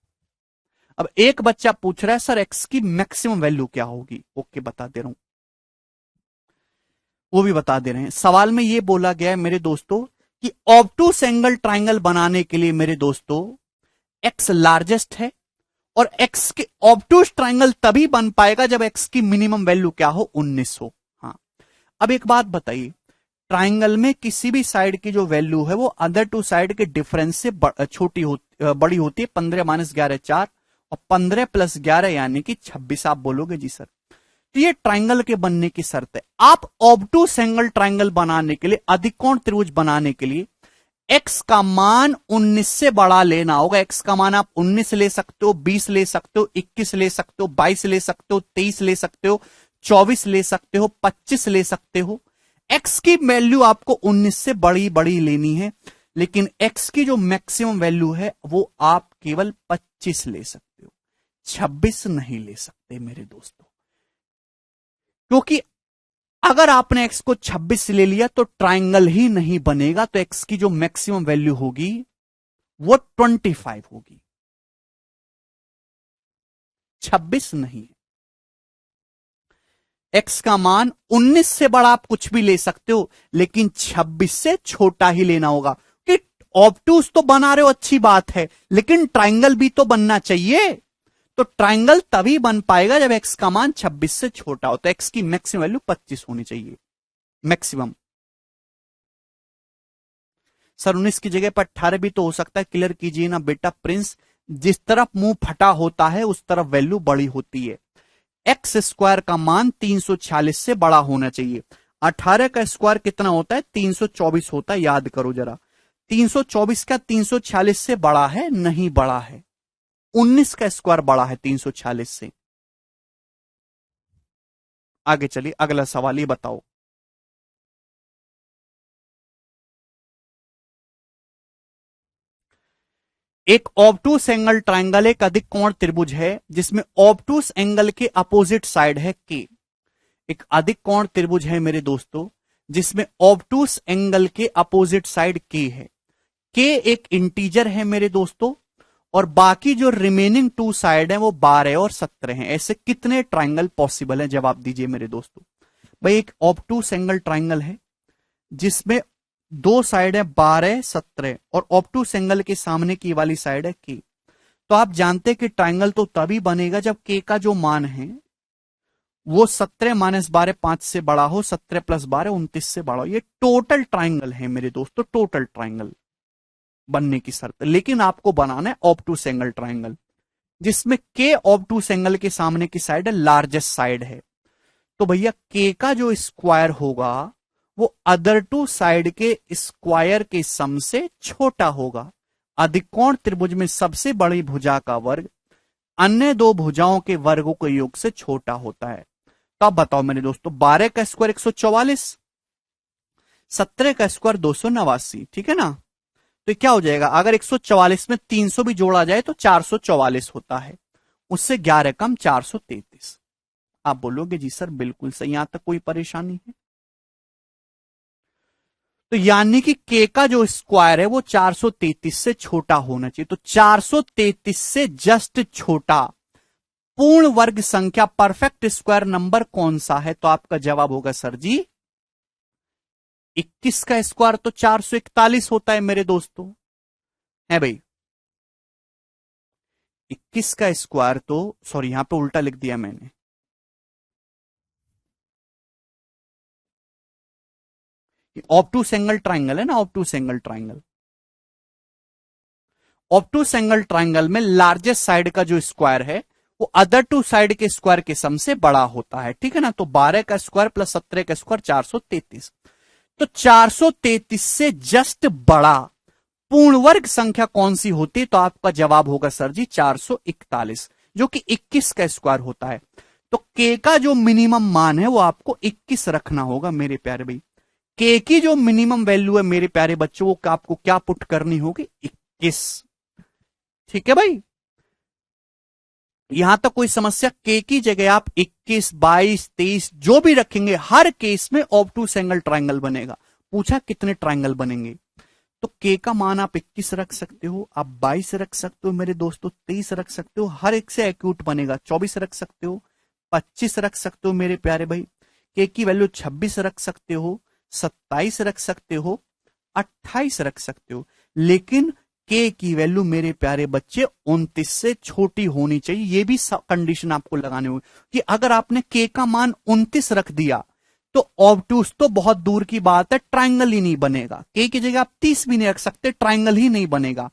अब एक बच्चा पूछ रहा है सर x की मैक्सिमम वैल्यू क्या होगी? ओके बता दे रहा हूं, वो भी बता दे रहे हैं। सवाल में ये बोला गया है मेरे दोस्तों कि ऑब्टूस एंगल ट्राइंगल बनाने के लिए मेरे दोस्तों x लार्जेस्ट है, और x के ऑब्टूस ट्राइंगल तभी बन पाएगा जब x की मिनिमम वैल्यू क्या हो? 19 हो। हाँ, अब एक बात बताइए, ट्राइंगल में किसी भी साइड की जो वैल्यू है वो अदर टू साइड के डिफरेंस से बड़ी होती है। 15 माइनस 11 4, और 15 प्लस 11 यानी कि 26। आप बोलोगे जी सर तो ये ट्राइंगल के बनने की शर्त है। आप ऑब्टूस एंगल ट्राइंगल बनाने के लिए, अधिकोण त्रिभुज बनाने के लिए x का मान 19 से बड़ा लेना होगा। x का मान आप 19 ले सकते हो, 20 ले सकते हो, 21 ले सकते हो, 22 ले सकते हो, 23 ले सकते हो, 24 ले सकते हो, 25 ले सकते हो। x की वैल्यू आपको 19 से बड़ी बड़ी लेनी है, लेकिन x की जो मैक्सिमम वैल्यू है वो आप केवल 25 ले सकते हो, 26 नहीं ले सकते मेरे दोस्तों। क्योंकि अगर आपने x को 26 ले लिया तो ट्राइंगल ही नहीं बनेगा। तो x की जो मैक्सिमम वैल्यू होगी वो 25 होगी, 26 नहीं। x का मान 19 से बड़ा आप कुछ भी ले सकते हो, लेकिन 26 से छोटा ही लेना होगा। कि ऑब्टूस तो बना रहे हो अच्छी बात है, लेकिन ट्राइंगल भी तो बनना चाहिए। तो ट्राइंगल तभी बन पाएगा जब x का मान 26 से छोटा हो। तो x की मैक्सिमम वैल्यू 25 होनी चाहिए मैक्सिमम। सर 19 की जगह पर 18 भी तो हो सकता है, क्लियर कीजिए ना बेटा प्रिंस। जिस तरफ मुंह फटा होता है उस तरफ वैल्यू बड़ी होती है। एक्स स्क्वायर का मान 346 से बड़ा होना चाहिए। 18 का स्क्वायर कितना होता है? 324 होता है, याद करो जरा। 324 का 346 से बड़ा है? नहीं बड़ा है। 19 का स्क्वायर बड़ा है 346 से। आगे चलिए, अगला सवाल ये बताओ। एक ऑब्टूस एंगल ट्राइंगल एक अधिक कोण त्रिभुज है जिसमें ऑब्टूस एंगल के अपोजिट साइड है के। एक अधिक कोण त्रिभुज है मेरे दोस्तों जिसमें ऑब्टूस एंगल के अपोजिट साइड के है। के एक इंटीजर है मेरे दोस्तों, और बाकी जो रिमेनिंग टू साइड है वो 12 और 17 हैं। ऐसे कितने ट्राइंगल पॉसिबल है? जवाब दीजिए मेरे दोस्तों। भाई एक ऑब्टूस एंगल ट्राइंगल है जिसमें दो साइड है 12 17, और ऑब्टूस एंगल के सामने की वाली साइड है के। तो आप जानते हैं कि ट्राइंगल तो तभी बनेगा जब के का जो मान है वो 17 माइनस 12 5 से बड़ा हो, 17 प्लस 12 29 से बड़ा हो। ये टोटल ट्राइंगल है मेरे दोस्तों, टोटल ट्राइंगल बनने की शर्त, लेकिन आपको बनाना है ऑब्टूस एंगल ट्राइंगल जिसमें के ऑब्टूस एंगल के सामने की साइड है लार्जेस्ट साइड है। तो भैया के का जो स्क्वायर होगा वो अदर टू साइड के स्क्वायर के सम से छोटा होगा। अधिकोण त्रिभुज में सबसे बड़ी भुजा का वर्ग अन्य दो भुजाओं के वर्गों के योग से छोटा होता है। तो अब बताओ मेरे दोस्तों, 12 का स्क्वायर 144, 17 का स्क्वायर 289, ठीक है ना। तो क्या हो जाएगा, अगर 144 में 300 भी जोड़ा जाए तो 444 होता है, उससे 11 कम 433। आप बोलोगे जी सर बिल्कुल सही, यहां तक कोई परेशानी है। तो यानी कि के का जो स्क्वायर है वो 433 से छोटा होना चाहिए। तो 433 से जस्ट छोटा पूर्ण वर्ग संख्या परफेक्ट स्क्वायर नंबर कौन सा है? तो आपका जवाब होगा सर जी 21 का स्क्वायर तो 441 होता है मेरे दोस्तों, है भाई। 21 का स्क्वायर तो, सॉरी यहां पे उल्टा लिख दिया मैंने, ऑब्टूस एंगल ट्राइंगल है ना, ऑब्टूस एंगल ट्राइंगल। ऑब्टूस एंगल ट्राइंगल में लार्जेस्ट साइड का जो स्क्वायर है वो अदर टू साइड के स्क्वायर के सम से बड़ा होता है, ठीक है ना। तो 12 का स्क्वायर प्लस 17 का स्क्वायर 433। तो 433 से जस्ट बड़ा पूर्ण वर्ग संख्या कौन सी होती है? तो आपका जवाब होगा सर जी 441, जो कि 21 का स्क्वायर होता है। तो के का जो मिनिमम मान है वो आपको 21 रखना होगा मेरे प्यारे भाई। के की जो मिनिमम वैल्यू है मेरे प्यारे बच्चों, वो आपको क्या पुट करनी होगी? 21, ठीक है भाई। यहां तक कोई समस्या? के की जगह आप 21, 22, 23 जो भी रखेंगे, हर केस में ऑब्टूस एंगल ट्राइंगल बनेगा। पूछा कितने ट्राइंगल बनेंगे, तो के का मान आप 21 रख सकते हो, आप 22 रख सकते हो मेरे दोस्तों, 23 रख सकते हो, हर एक से एक्यूट बनेगा। 24 रख सकते हो, 25 रख सकते हो मेरे प्यारे भाई, के की वैल्यू 26 रख सकते हो, 27 रख सकते हो, 28 रख सकते हो। लेकिन के की वैल्यू मेरे प्यारे बच्चे 29 से छोटी होनी चाहिए। ये भी कंडीशन आपको लगाने होगी कि अगर आपने के का मान 29 रख दिया तो ऑब्टूस तो बहुत दूर की बात है, ट्राइंगल ही नहीं बनेगा। के की जगह आप 30 भी नहीं रख सकते, ट्राइंगल ही नहीं बनेगा।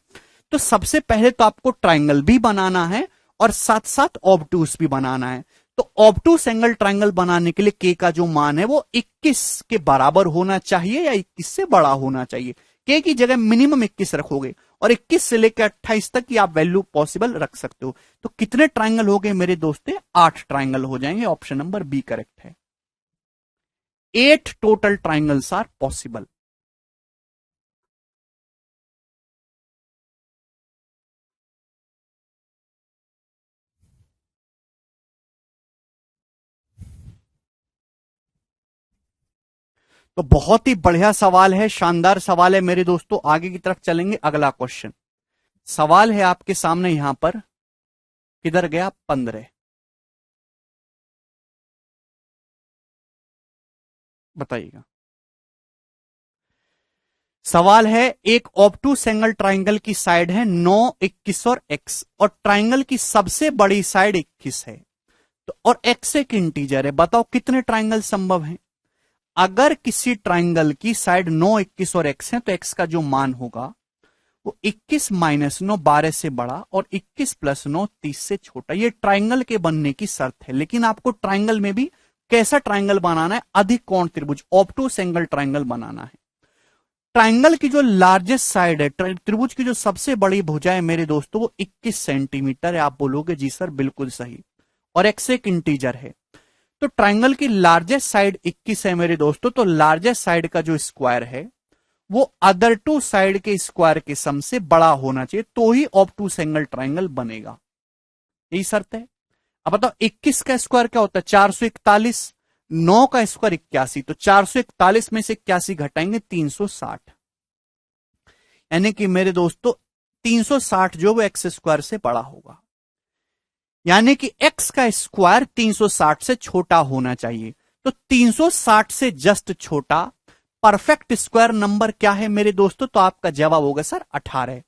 तो सबसे पहले तो आपको ट्राइंगल भी बनाना है और साथ साथ ऑब्टूस भी बनाना है। तो ऑब्टूस एंगल ट्राइंगल बनाने के लिए के का जो मान है वो 21 के बराबर होना चाहिए या 21 से बड़ा होना चाहिए। के की जगह मिनिमम 21 रखोगे और 21 से लेकर 28 तक की आप वैल्यू पॉसिबल रख सकते हो। तो कितने ट्राइंगल हो गए मेरे दोस्तों? 8 ट्राइंगल हो जाएंगे। ऑप्शन नंबर बी करेक्ट है। 8 टोटल ट्राइंगल्स आर पॉसिबल। तो बहुत ही बढ़िया सवाल है, शानदार सवाल है मेरे दोस्तों। आगे की तरफ चलेंगे। अगला क्वेश्चन सवाल है आपके सामने, यहां पर किधर गया? 15, बताइएगा। सवाल है, एक ऑब्टूस एंगल ट्राइंगल की साइड है 9, 21 और x, और ट्राइंगल की सबसे बड़ी साइड 21 है, तो और x एक इंटीजर है। बताओ कितने ट्राइंगल संभव हैं? अगर किसी ट्राइंगल की साइड 9, 21 और x है तो x का जो मान होगा वो 21 माइनस 9 12 से बड़ा और 21 प्लस 9 30 से छोटा। ये ट्राइंगल के बनने की शर्त है। लेकिन आपको ट्राइंगल में भी कैसा ट्राइंगल बनाना है? अधिक कोण त्रिभुज, ऑब्टूस एंगल ट्राइंगल बनाना है। ट्राइंगल की जो लार्जेस्ट साइड है, त्रिभुज की जो सबसे बड़ी भुजा है मेरे दोस्तों, वो 21 सेंटीमीटर है। आप बोलोगे जी सर बिल्कुल सही, और एक्स एक इंटीजर है। तो ट्राइंगल की लार्जेस्ट साइड 21 है मेरे दोस्तों। तो लार्जेस्ट साइड का जो स्क्वायर है वो अदर टू साइड के स्क्वायर के सम से बड़ा होना चाहिए, तो ही ऑब्टूस एंगल ट्राइंगल बनेगा। यही शर्त है। अब बताओ 21 का स्क्वायर क्या होता है? 441। 9 का स्क्वायर 81, तो 441 में से 81 घटाएंगे 360, यानी कि मेरे दोस्तों 360 जो वो एक्स स्क्वायर से बड़ा होगा। यानी कि एक्स का स्क्वायर 360 से छोटा होना चाहिए। तो 360 से जस्ट छोटा परफेक्ट स्क्वायर नंबर क्या है मेरे दोस्तों? तो आपका जवाब होगा सर 18।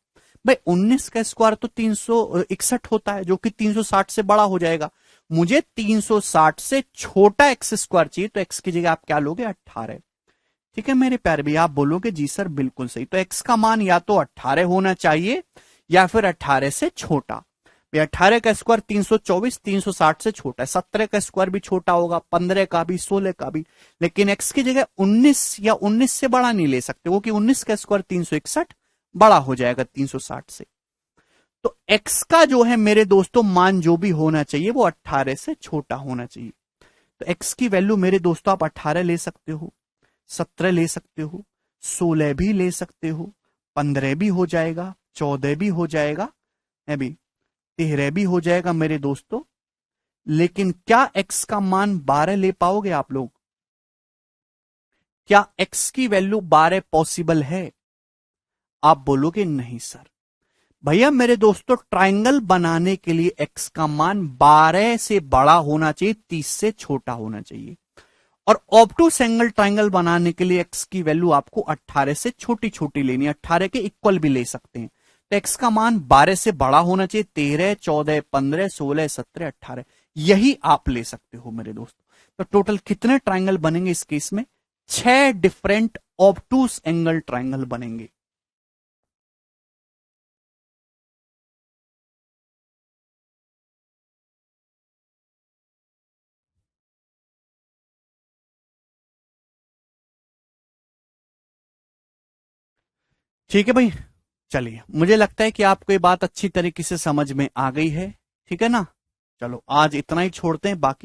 भाई 19 का स्क्वायर तो 361 होता है, जो कि 360 से बड़ा हो जाएगा। मुझे 360 से छोटा एक्स स्क्वायर चाहिए, तो एक्स की जगह आप क्या लोगे? 18। ठीक है मेरे प्यारे भैया, आप बोलोगे जी सर बिल्कुल सही। तो x का मान या तो 18 होना चाहिए या फिर 18 से छोटा। भाई 18 का स्क्वायर 324, 360 से छोटा है। 17 का स्क्वायर भी छोटा होगा, 15 का भी, 16 का भी। लेकिन x की जगह 19 या 19 से बड़ा नहीं ले सकते, वो कि 19 का स्क्वायर 361 बड़ा हो जाएगा 360 से। तो x का जो है मेरे दोस्तों मान जो भी होना चाहिए वो 18 से छोटा होना चाहिए। तो x की वैल्यू मेरे दोस्तों आप 18 ले सकते हो, 17 ले सकते हो, 16 भी ले सकते हो, 15 भी हो जाएगा, 14 भी हो जाएगा, है भी 13 भी हो जाएगा मेरे दोस्तों। लेकिन क्या x का मान 12 ले पाओगे आप लोग? क्या x की वैल्यू 12 पॉसिबल है? आप बोलोगे नहीं सर। भैया मेरे दोस्तों ट्राइंगल बनाने के लिए x का मान 12 से बड़ा होना चाहिए, 30 से छोटा होना चाहिए। और ऑब्टूस एंगल ट्राइंगल बनाने के लिए x की वैल्यू आपको 18 से छोटी छोटी लेनी है, 18 के इक्वल भी ले सकते हैं। तो x का मान 12 से बड़ा होना चाहिए, 13, 14, 15, 16, 17, 18, यही आप ले सकते हो मेरे दोस्तों। तो टोटल कितने ट्राइंगल बनेंगे इस केस में? 6 डिफरेंट ऑब्टूस एंगल ट्राइंगल बनेंगे। ठीक है भाई, चलिए मुझे लगता है कि आपको ये बात अच्छी तरीके से समझ में आ गई है। ठीक है ना? चलो आज इतना ही छोड़ते हैं, बाकी